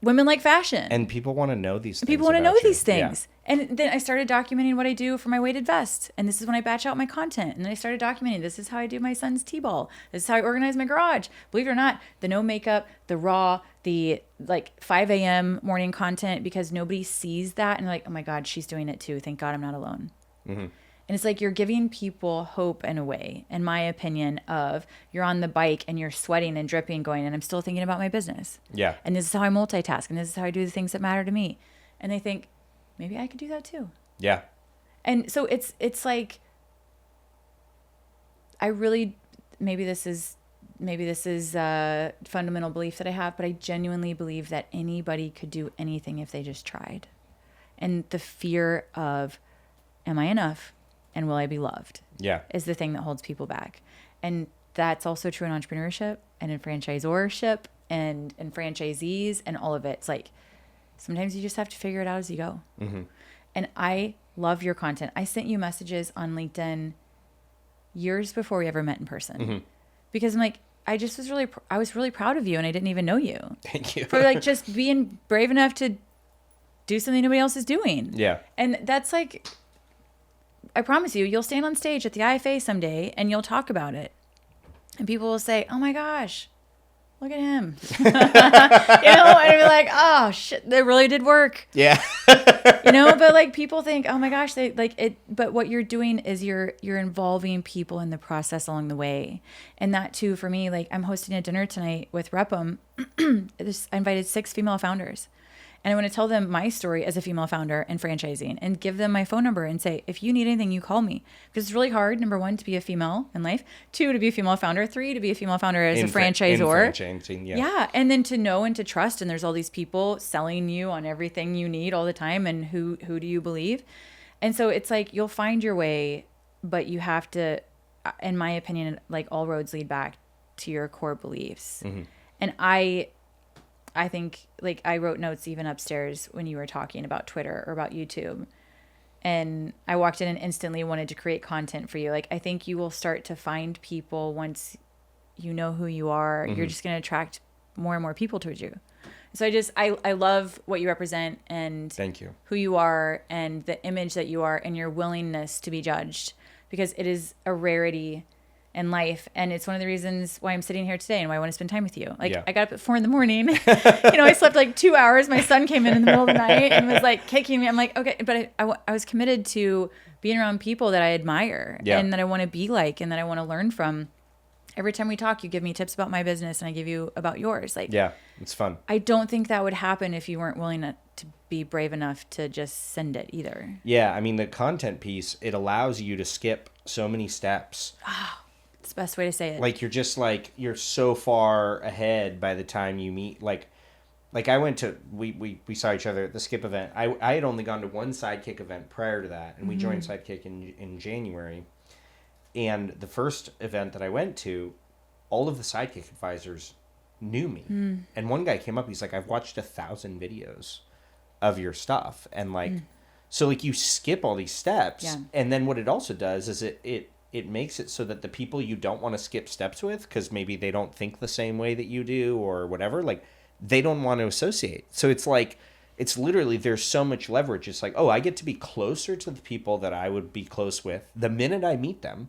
Speaker 2: women like fashion.
Speaker 1: And people want to know these things.
Speaker 2: People want to know these things. Yeah. And then I started documenting what I do for my weighted vest. And this is when I batch out my content. And then I started documenting, this is how I do my son's T-ball. This is how I organize my garage. Believe it or not, the no makeup, the raw, the like 5 a.m. morning content, because nobody sees that. And like, oh my God, she's doing it too. Thank God I'm not alone. Mm-hmm. And it's like, you're giving people hope in a way, in my opinion, of you're on the bike and you're sweating and dripping going, and I'm still thinking about my business. Yeah. And this is how I multitask. And this is how I do the things that matter to me. And they think, maybe I could do that too. Yeah. And so it's like, I really, maybe this is a fundamental belief that I have, but I genuinely believe that anybody could do anything if they just tried. And the fear of, am I enough? And will I be loved? Yeah. Is the thing that holds people back. And that's also true in entrepreneurship and in franchisorship and in franchisees and all of it. It's like, sometimes you just have to figure it out as you go. Mm-hmm. And I love your content. I sent you messages on LinkedIn years before we ever met in person. Mm-hmm. Because I'm like, I was really proud of you, and I didn't even know you. Thank you. For like just being brave enough to do something nobody else is doing. Yeah. And that's like, I promise you'll stand on stage at the IFA someday and you'll talk about it. And people will say, oh my gosh, look at him. And I'll be like, oh shit, that really did work.
Speaker 1: Yeah.
Speaker 2: But like people think, oh my gosh, they like it. But what you're doing is you're involving people in the process along the way. And that too, for me, like I'm hosting a dinner tonight with Repum. I invited 6 female founders. And I want to tell them my story as a female founder and franchising and give them my phone number and say, if you need anything, you call me. Because it's really hard, number 1, to be a female in life. 2, to be a female founder. 3, to be a female founder as a franchisor.
Speaker 1: Franchising, yeah.
Speaker 2: Yeah. And then to know and to trust. And there's all these people selling you on everything you need all the time. And who do you believe? And so it's like you'll find your way, but you have to, in my opinion, like all roads lead back to your core beliefs. Mm-hmm. And I think, like, I wrote notes even upstairs when you were talking about Twitter or about YouTube. And I walked in and instantly wanted to create content for you. Like, I think you will start to find people once you know who you are. Mm-hmm. You're just going to attract more and more people towards you. So I love what you represent and
Speaker 1: thank you.
Speaker 2: Who you are and the image that you are and your willingness to be judged, because it is a rarity in life. And it's one of the reasons why I'm sitting here today and why I want to spend time with you. Like, I got up at 4 a.m. I slept like 2 hours. My son came in the middle of the night and was like kicking me. I'm like, okay, but I was committed to being around people that I admire and that I want to be like, and that I want to learn from. Every time we talk, you give me tips about my business and I give you about yours. Like, yeah,
Speaker 1: it's fun.
Speaker 2: I don't think that would happen if you weren't willing to be brave enough to just send it either.
Speaker 1: Yeah. I mean, the content piece, it allows you to skip so many steps.
Speaker 2: It's the best way to say it.
Speaker 1: Like, you're just like, you're so far ahead by the time you meet. Like I went to, we saw each other at the Skip event. I had only gone to one Sidekick event prior to that. And we joined Sidekick in January. And the first event that I went to, all of the Sidekick advisors knew me. And one guy came up, he's like, I've watched 1,000 videos of your stuff. And like, so like you skip all these steps. Yeah. And then what it also does is it makes it so that the people you don't want to skip steps with, because maybe they don't think the same way that you do or whatever, like they don't want to associate. So it's like, it's literally, there's so much leverage. It's like, oh, I get to be closer to the people that I would be close with the minute I meet them.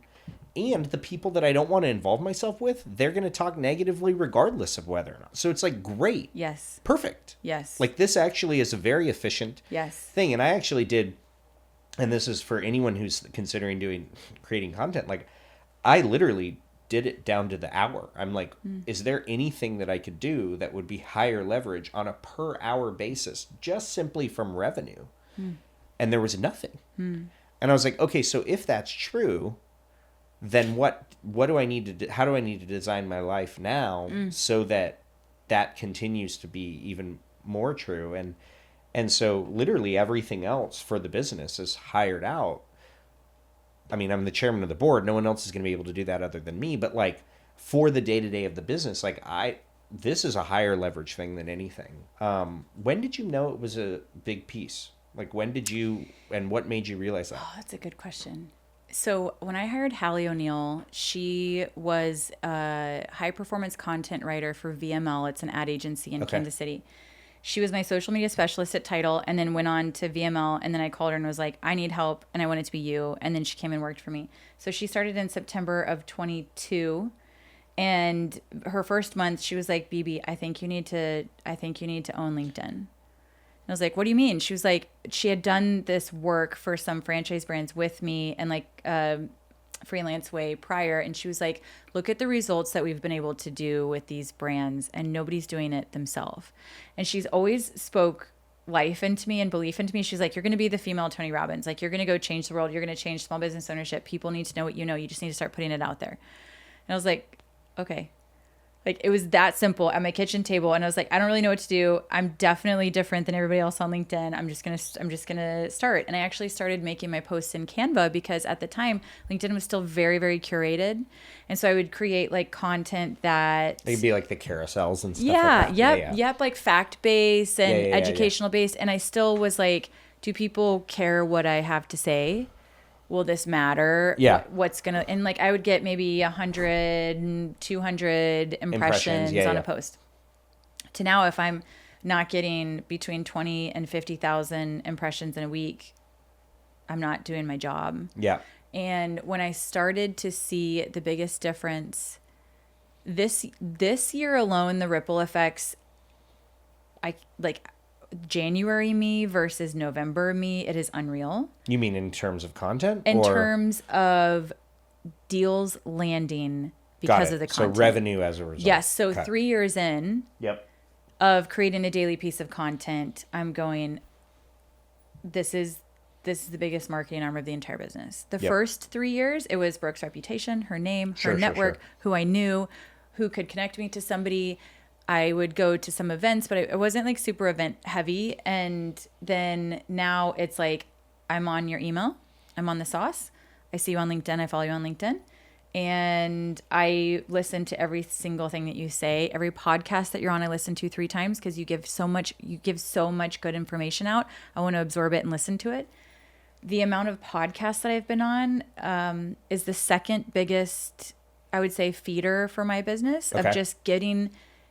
Speaker 1: And the people that I don't want to involve myself with, they're going to talk negatively regardless of whether or not. So it's like, great.
Speaker 2: Yes.
Speaker 1: Perfect.
Speaker 2: Yes.
Speaker 1: Like, this actually is a very efficient thing. And I actually did, and this is for anyone who's considering creating content, like, I literally did it down to the hour. I'm like, is there anything that I could do that would be higher leverage on a per hour basis, just simply from revenue? And there was nothing. And I was like, okay, so if that's true, then what do I need to do? How do I need to design my life now so that continues to be even more true? And so literally everything else for the business is hired out. I mean, I'm the chairman of the board. No one else is going to be able to do that other than me. But like, for the day-to-day of the business, like this is a higher leverage thing than anything. When did you know it was a big piece? Like, when did you, and what made you realize that?
Speaker 2: Oh, that's a good question. So when I hired Hallie O'Neill, she was a high-performance content writer for VML. It's an ad agency in Kansas City. She was my social media specialist at Tidal, and then went on to VML, and then I called her and was like, I need help, and I want it to be you. And then she came and worked for me. So she started in September of 22, and her first month, she was like, BB, I think you need to own LinkedIn. And I was like, what do you mean? She was like, she had done this work for some franchise brands with me and like freelance way prior. And she was like, look at the results that we've been able to do with these brands, and nobody's doing it themselves. And she's always spoke life into me and belief into me. She's like, you're going to be the female Tony Robbins. Like, you're going to go change the world. You're going to change small business ownership. People need to know what you know. You just need to start putting it out there. And I was like, okay. Like, it was that simple at my kitchen table. And I was like, I don't really know what to do. I'm definitely different than everybody else on LinkedIn. I'm just going to start. And I actually started making my posts in Canva, because at the time, LinkedIn was still very, very curated. And so I would create like content that
Speaker 1: it'd be like the carousels and stuff.
Speaker 2: Yep. Like fact-based and educational-based. And I still was like, do people care what I have to say? Will this matter?
Speaker 1: Yeah.
Speaker 2: What's going to, and like, I would get maybe 100, 200 impressions on a post. To now, if I'm not getting between 20 and 50,000 impressions in a week, I'm not doing my job.
Speaker 1: Yeah.
Speaker 2: And when I started to see the biggest difference this year alone, the ripple effects, I like January me versus November me, it is unreal.
Speaker 1: You mean in terms of content?
Speaker 2: In terms of deals landing because of the content.
Speaker 1: So revenue as a result.
Speaker 2: Yes. So 3 years in
Speaker 1: Yep.
Speaker 2: of creating a daily piece of content, I'm going, this is the biggest marketing arm of the entire business. The first 3 years, it was Brooke's reputation, her name, her network, who I knew, who could connect me to somebody. I would go to some events, but it wasn't like super event heavy. And then now it's like, I'm on your email. I'm on the sauce. I see you on LinkedIn. I follow you on LinkedIn. And I listen to every single thing that you say. Every podcast that you're on, I listen to 3 times because you give so much good information out. I want to absorb it and listen to it. The amount of podcasts that I've been on is the second biggest, I would say, feeder for my business of just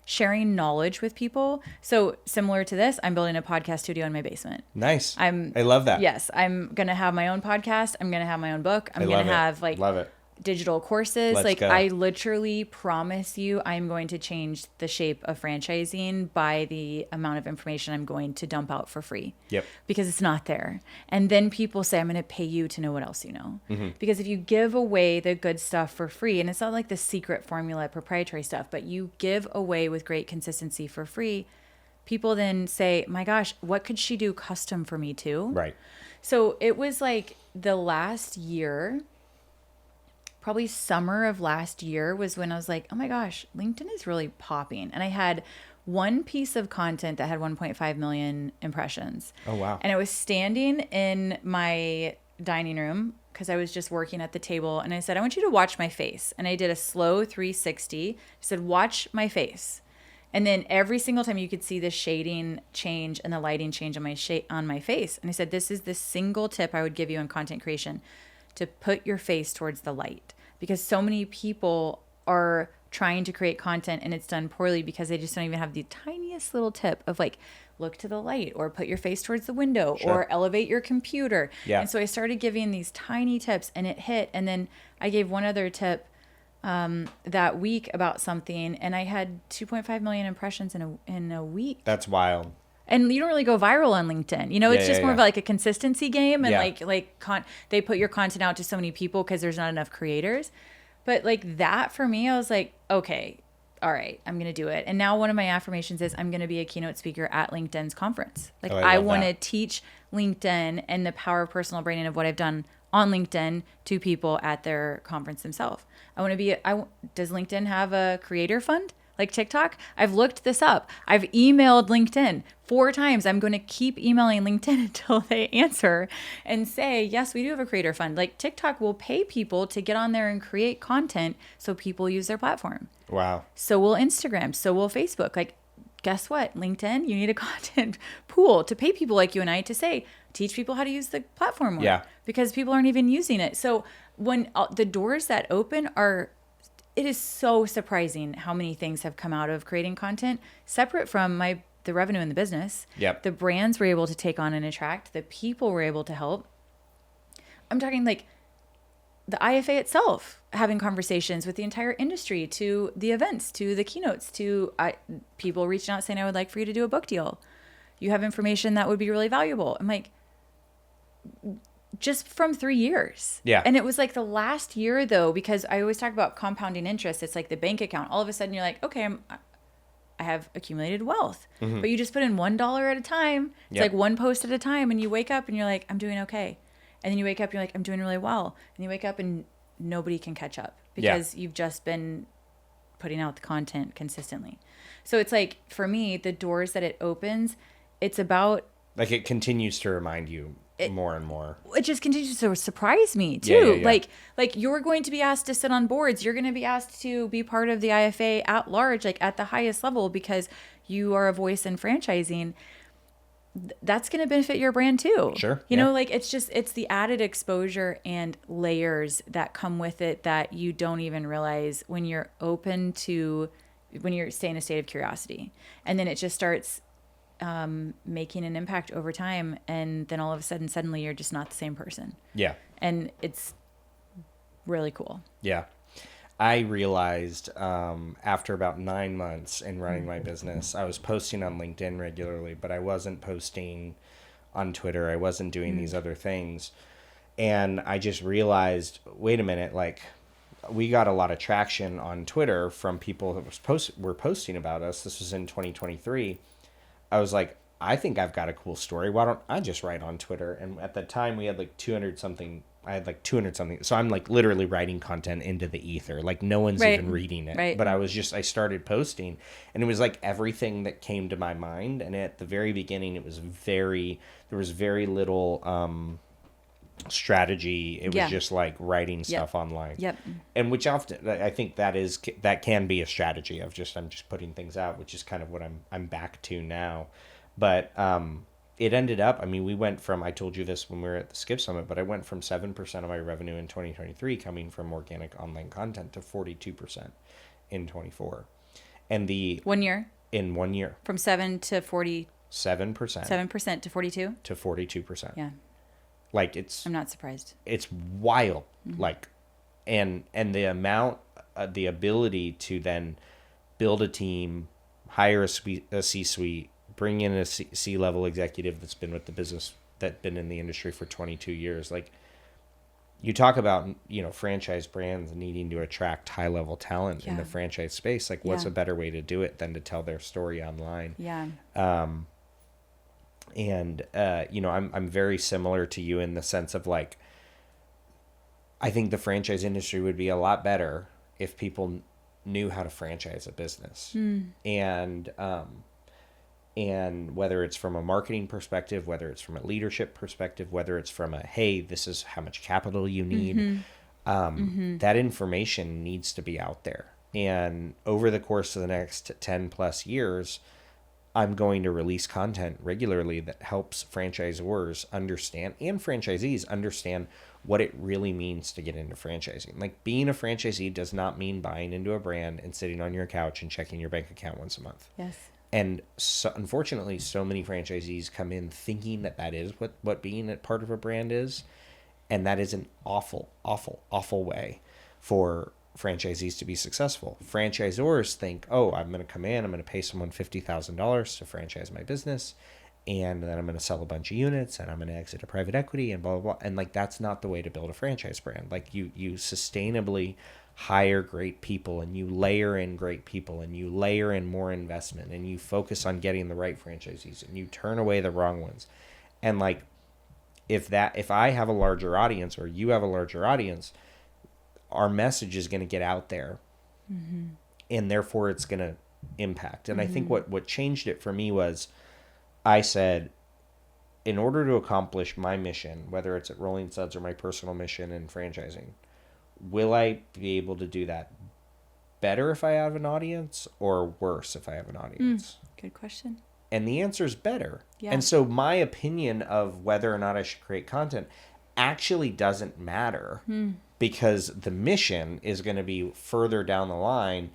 Speaker 2: sharing knowledge with people. So similar to this, I'm building a podcast studio in my basement.
Speaker 1: Nice. I love that.
Speaker 2: Yes. I'm going to have my own podcast. I'm going to have my own book. I'm going to have
Speaker 1: love it.
Speaker 2: digital courses.
Speaker 1: Let's go.
Speaker 2: I literally promise you, I'm going to change the shape of franchising by the amount of information I'm going to dump out for free.
Speaker 1: Yep.
Speaker 2: Because it's not there. And then people say, I'm going to pay you to know what else you know. Because if you give away the good stuff for free, and it's not like the secret formula, proprietary stuff, but you give away with great consistency for free, people then say, my gosh, what could she do custom for me too?
Speaker 1: Right.
Speaker 2: So it was like the last year, probably summer of last year was when I was like, oh my gosh, LinkedIn is really popping. And I had one piece of content that had 1.5 million impressions.
Speaker 1: Oh, wow.
Speaker 2: And I was standing in my dining room because I was just working at the table. And I said, I want you to watch my face. And I did a slow 360. I said, watch my face. And then every single time you could see the shading change and the lighting change on my face. And I said, this is the single tip I would give you in content creation, to put your face towards the light, because so many people are trying to create content and it's done poorly because they just don't even have the tiniest little tip of like, look to the light or put your face towards the window or elevate your computer.
Speaker 1: Yeah.
Speaker 2: And so I started giving these tiny tips and it hit. And then I gave one other tip that week about something, and I had 2.5 million impressions in a week.
Speaker 1: That's wild.
Speaker 2: And you don't really go viral on LinkedIn. You know, it's just more of like a consistency game. And they put your content out to so many people because there's not enough creators. But like that for me, I was like, okay, all right, I'm going to do it. And now one of my affirmations is I'm going to be a keynote speaker at LinkedIn's conference. Like I want to teach LinkedIn and the power of personal branding of what I've done on LinkedIn to people at their conference themselves. Does LinkedIn have a creator fund? Like TikTok, I've looked this up. I've emailed LinkedIn 4 times. I'm going to keep emailing LinkedIn until they answer and say, yes, we do have a creator fund. Like TikTok will pay people to get on there and create content so people use their platform.
Speaker 1: Wow.
Speaker 2: So will Instagram. So will Facebook. Like, guess what? LinkedIn, you need a content pool to pay people like you and I to say, teach people how to use the platform more. Yeah. Because people aren't even using it. So when the doors that open it is so surprising how many things have come out of creating content separate from the revenue in the business.
Speaker 1: Yep.
Speaker 2: The brands were able to take on and attract. The people were able to help. I'm talking like the IFA itself, having conversations with the entire industry, to the events, to the keynotes, to people reaching out saying, I would like for you to do a book deal. You have information that would be really valuable. I'm like, just from 3 years.
Speaker 1: Yeah.
Speaker 2: And it was like the last year though, because I always talk about compounding interest. It's like the bank account. All of a sudden you're like, okay, I have accumulated wealth, but you just put in $1 at a time. It's like one post at a time, and you wake up and you're like, I'm doing okay. And then you wake up and you're like, I'm doing really well. And you wake up and nobody can catch up because you've just been putting out the content consistently. So it's like, for me, the doors that it opens, it's about,
Speaker 1: like, it continues to remind you more and more.
Speaker 2: It just continues to surprise me too.
Speaker 1: Yeah.
Speaker 2: Like you're going to be asked to sit on boards. You're going to be asked to be part of the IFA at large, like at the highest level, because you are a voice in franchising. That's going to benefit your brand too.
Speaker 1: Sure.
Speaker 2: You know, like it's the added exposure and layers that come with it that you don't even realize when you're staying in a state of curiosity. And then it just starts making an impact over time. And then all of a sudden, suddenly you're just not the same person.
Speaker 1: Yeah.
Speaker 2: And it's really cool.
Speaker 1: Yeah. I realized after about 9 months in running my business, I was posting on LinkedIn regularly, but I wasn't posting on Twitter. I wasn't doing these other things. And I just realized, wait a minute, like we got a lot of traction on Twitter from people that were posting about us. This was in 2023. I was like, I think I've got a cool story. Why don't I just write on Twitter? And at the time we had like 200 something. I had like 200 something. So I'm like literally writing content into the ether. Like no one's even reading it.
Speaker 2: Right.
Speaker 1: But I started posting, and it was like everything that came to my mind. And at the very beginning, there was very little strategy. It was just like writing stuff online.
Speaker 2: Yep.
Speaker 1: And which often, I think that can be a strategy of I'm just putting things out, which is kind of what I'm back to now. But, it ended up, I mean, we went from, I told you this when we were at the Skip Summit, but I went from 7% of my revenue in 2023 coming from organic online content to 42% in 24. And in 1 year.
Speaker 2: From 7 to 40.
Speaker 1: 7%.
Speaker 2: 7% to 42?
Speaker 1: To 42%.
Speaker 2: Yeah.
Speaker 1: Like
Speaker 2: I'm not surprised.
Speaker 1: It's wild. Like, and the amount, the ability to then build a team, hire a C-suite, bring in a C-level executive that's been with the business, that's been in the industry for 22 years. Like, you talk about, franchise brands needing to attract high-level talent in the franchise space. Like, what's a better way to do it than to tell their story online?
Speaker 2: Yeah.
Speaker 1: I'm very similar to you in the sense of like, I think the franchise industry would be a lot better if people knew how to franchise a business. And whether it's from a marketing perspective, whether it's from a leadership perspective, whether it's from a, hey, this is how much capital you need, that information needs to be out there. And over the course of the next 10 plus years, I'm going to release content regularly that helps franchisors understand and franchisees understand what it really means to get into franchising. Like, being a franchisee does not mean buying into a brand and sitting on your couch and checking your bank account once a month.
Speaker 2: Yes.
Speaker 1: And so, unfortunately, so many franchisees come in thinking that is what being a part of a brand is. And that is an awful, awful, awful way for franchisees to be successful. Franchisors think, oh, I'm going to come in, I'm going to pay someone $50,000 to franchise my business, and then I'm going to sell a bunch of units, and I'm going to exit a private equity, and blah, blah, blah. And like, that's not the way to build a franchise brand. Like, you sustainably hire great people, and you layer in great people, and you layer in more investment, and you focus on getting the right franchisees, and you turn away the wrong ones. And like, if I have a larger audience, or you have a larger audience, our message is going to get out there, and therefore it's going to impact. And I think what changed it for me was, I said, in order to accomplish my mission, whether it's at Rolling Suds or my personal mission in franchising, will I be able to do that better if I have an audience, or worse if I have an audience?
Speaker 2: Good question.
Speaker 1: And the answer is better.
Speaker 2: Yeah.
Speaker 1: And so my opinion of whether or not I should create content actually doesn't matter, because the mission is going to be further down the line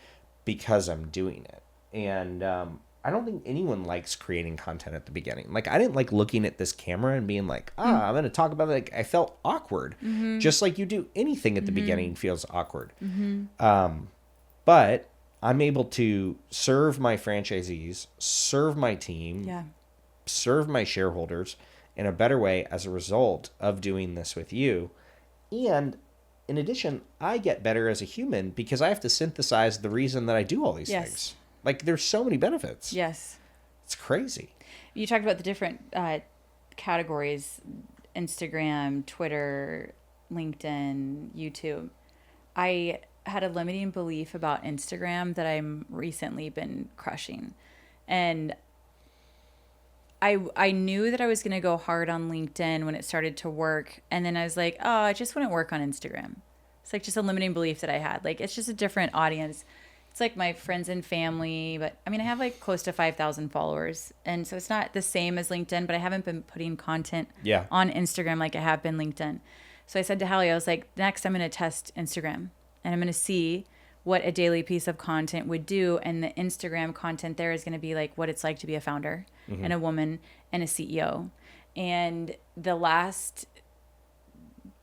Speaker 1: because I'm doing it. And I don't think anyone likes creating content at the beginning. Like, I didn't like looking at this camera and being like, I'm going to talk about it. Like, I felt awkward. Just like you do anything at the beginning feels awkward. But I'm able to serve my franchisees, serve my team, serve my shareholders in a better way as a result of doing this with you. And in addition, I get better as a human because I have to synthesize the reason that I do all these things. Like, there's so many benefits.
Speaker 2: Yes.
Speaker 1: It's crazy.
Speaker 2: You talked about the different categories: Instagram, Twitter, LinkedIn, YouTube. I had a limiting belief about Instagram that I'm recently been crushing. And I knew that I was going to go hard on LinkedIn when it started to work. And then I was like, oh, it just wouldn't work on Instagram. It's like just a limiting belief that I had. Like, it's just a different audience. It's like my friends and family, but I mean, I have like close to 5,000 followers. And so it's not the same as LinkedIn, but I haven't been putting content on Instagram like I have been LinkedIn. So I said to Hallie, I was like, next I'm going to test Instagram, and I'm going to see what a daily piece of content would do. And the Instagram content there is going to be like what it's like to be a founder and a woman and a CEO. And the last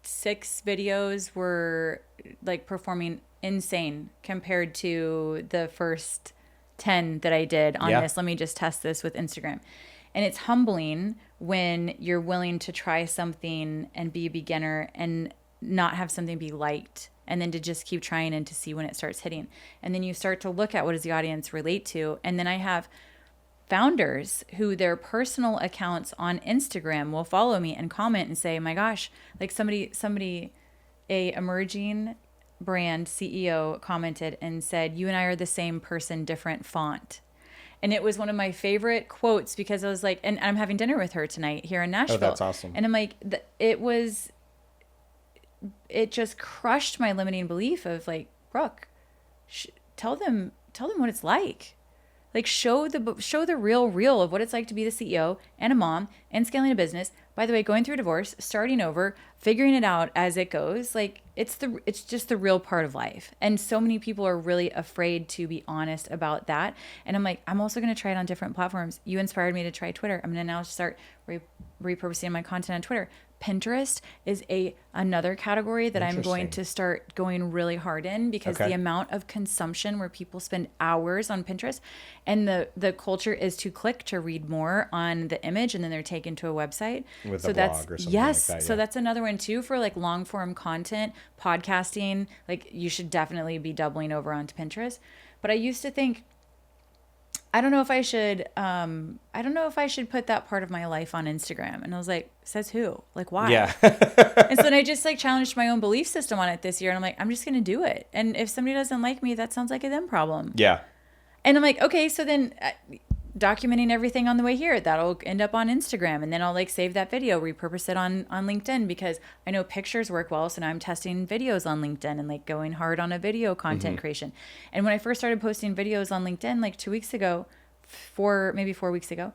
Speaker 2: 6 videos were like performing insane compared to the first 10 that I did on this. Let me just test this with Instagram. And it's humbling when you're willing to try something and be a beginner and not have something be liked, and then to just keep trying and to see when it starts hitting. And then you start to look at what does the audience relate to. And then I have founders who their personal accounts on Instagram will follow me and comment and say, my gosh, like somebody, a emerging brand CEO commented and said, you and I are the same person, different font. And it was one of my favorite quotes because I was like, and I'm having dinner with her tonight here in Nashville.
Speaker 1: Oh, that's awesome.
Speaker 2: And I'm like, it just crushed my limiting belief of like, Brooke, tell them what it's like. Like show the real of what it's like to be the CEO and a mom and scaling a business. By the way, going through a divorce, starting over, figuring it out as it goes. Like it's just the real part of life. And so many people are really afraid to be honest about that. And I'm like, I'm also going to try it on different platforms. You inspired me to try Twitter. I'm going to now start repurposing my content on Twitter. Pinterest is another category that I'm going to start going really hard in because the amount of consumption where people spend hours on Pinterest, and the culture is to click to read more on the image and then they're taken to a website.
Speaker 1: With a blog or something like that. Yeah.
Speaker 2: So that's another one too for like long form content, podcasting. Like you should definitely be doubling over onto Pinterest. But I used to think, I don't know if I should put that part of my life on Instagram. And I was like, says who? Like, why?
Speaker 1: Yeah.
Speaker 2: And so then I just like challenged my own belief system on it this year. And I'm like, I'm just going to do it. And if somebody doesn't like me, that sounds like a them problem.
Speaker 1: Yeah.
Speaker 2: And I'm like, okay, so then documenting everything on the way here, that'll end up on Instagram. And then I'll like save that video, repurpose it on LinkedIn because I know pictures work well. So now I'm testing videos on LinkedIn and like going hard on a video content creation. And when I first started posting videos on LinkedIn, like 2 weeks ago, maybe 4 weeks ago,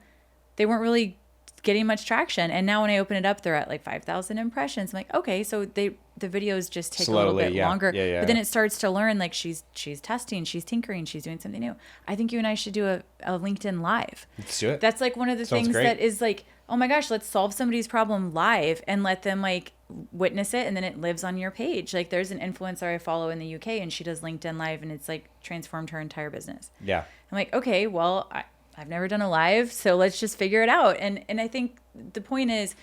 Speaker 2: they weren't really getting much traction. And now when I open it up, they're at like 5,000 impressions. I'm like, okay, so the videos just take a little bit longer. But then it starts to learn like she's testing, she's tinkering, she's doing something new. I think you and I should do a LinkedIn live.
Speaker 1: Let's do it.
Speaker 2: That's like one of the things that is like, oh my gosh, let's solve somebody's problem live and let them like witness it. And then it lives on your page. Like there's an influencer I follow in the UK and she does LinkedIn live and it's like transformed her entire business.
Speaker 1: Yeah.
Speaker 2: I'm like, okay, well, I've never done a live, so let's just figure it out. And I think the point is,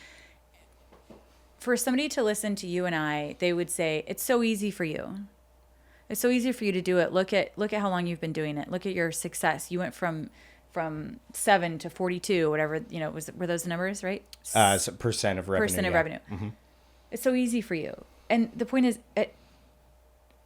Speaker 2: for somebody to listen to you and I, they would say, it's so easy for you. It's so easy for you to do it. Look at how long you've been doing it. Look at your success. You went from 7 to 42, whatever, were those the numbers, right?
Speaker 1: So percent of revenue.
Speaker 2: Percent of revenue. Mm-hmm. It's so easy for you. And the point is,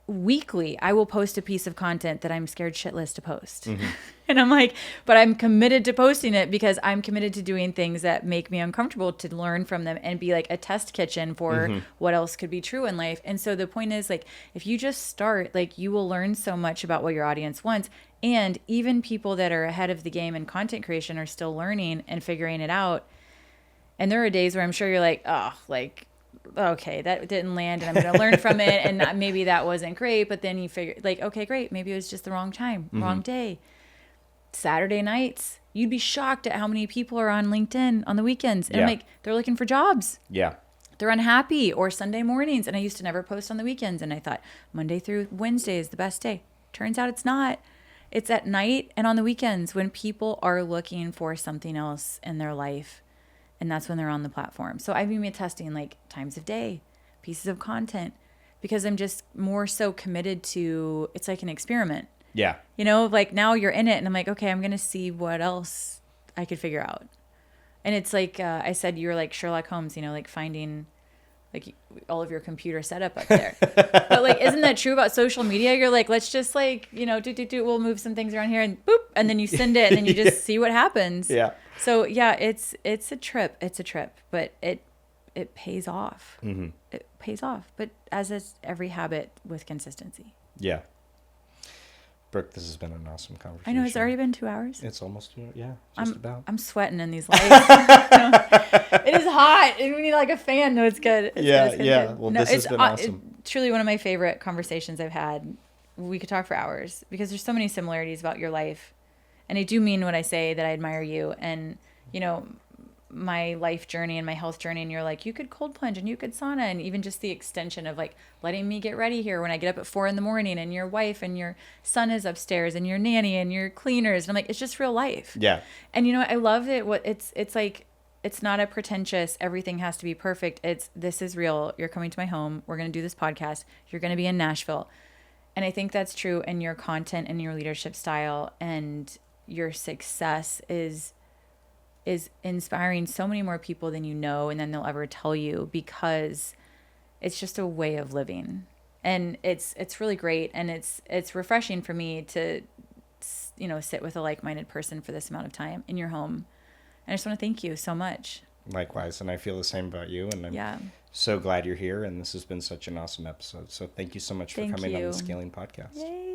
Speaker 2: weekly, I will post a piece of content that I'm scared shitless to post. Mm-hmm. And I'm like, but I'm committed to posting it because I'm committed to doing things that make me uncomfortable to learn from them and be like a test kitchen for what else could be true in life. And so the point is like, if you just start, like you will learn so much about what your audience wants. And even people that are ahead of the game in content creation are still learning and figuring it out. And there are days where I'm sure you're like, oh, like, okay, that didn't land and I'm going to learn from it. And maybe that wasn't great. But then you figure like, okay, great. Maybe it was just the wrong time, wrong day. Saturday nights, you'd be shocked at how many people are on LinkedIn on the weekends. And I'm like, they're looking for jobs.
Speaker 1: Yeah.
Speaker 2: They're unhappy. Or Sunday mornings. And I used to never post on the weekends. And I thought Monday through Wednesday is the best day. Turns out it's not. It's at night and on the weekends when people are looking for something else in their life. And that's when they're on the platform. So I've been testing like times of day, pieces of content, because I'm just more so committed to, it's like an experiment.
Speaker 1: Yeah.
Speaker 2: Like now you're in it and I'm like, okay, I'm going to see what else I could figure out. And it's like, I said, you're like Sherlock Holmes, like finding like all of your computer setup up there. But like, isn't that true about social media? You're like, let's just like, we'll move some things around here and boop. And then you send it and then you just see what happens.
Speaker 1: Yeah.
Speaker 2: So yeah, it's a trip. It's a trip, but it pays off. Mm-hmm. It pays off. But as is every habit with consistency.
Speaker 1: Yeah. Brooke, this has been an awesome conversation.
Speaker 2: I know, it's already been 2 hours.
Speaker 1: It's almost, just about.
Speaker 2: I'm sweating in these lights. It is hot. And we need like a fan. No, it's good. It's
Speaker 1: yeah.
Speaker 2: good.
Speaker 1: Well, no, this has been awesome.
Speaker 2: It's truly one of my favorite conversations I've had we could talk for hours because there's so many similarities about your life. And I do mean when I say that I admire you and, you know, my life journey and my health journey. And you're like, you could cold plunge and you could sauna, and even just the extension of like letting me get ready here when I get up at 4 a.m. and your wife and your son is upstairs and your nanny and your cleaners. And I'm like, it's just real life.
Speaker 1: Yeah.
Speaker 2: And you know, I love it. It's like, it's not a pretentious, everything has to be perfect. This is real. You're coming to my home. We're going to do this podcast. You're going to be in Nashville. And I think that's true in your content and your leadership style, and your success is inspiring so many more people than you know and then they'll ever tell you, because it's just a way of living. And it's really great, and it's refreshing for me to, you know, sit with a like-minded person for this amount of time in your home. And I just want to thank you so much.
Speaker 1: Likewise, and I feel the same about you, and I'm so glad you're here, and this has been such an awesome episode. So thank you so much for coming on the Scaling Podcast.
Speaker 2: Yay.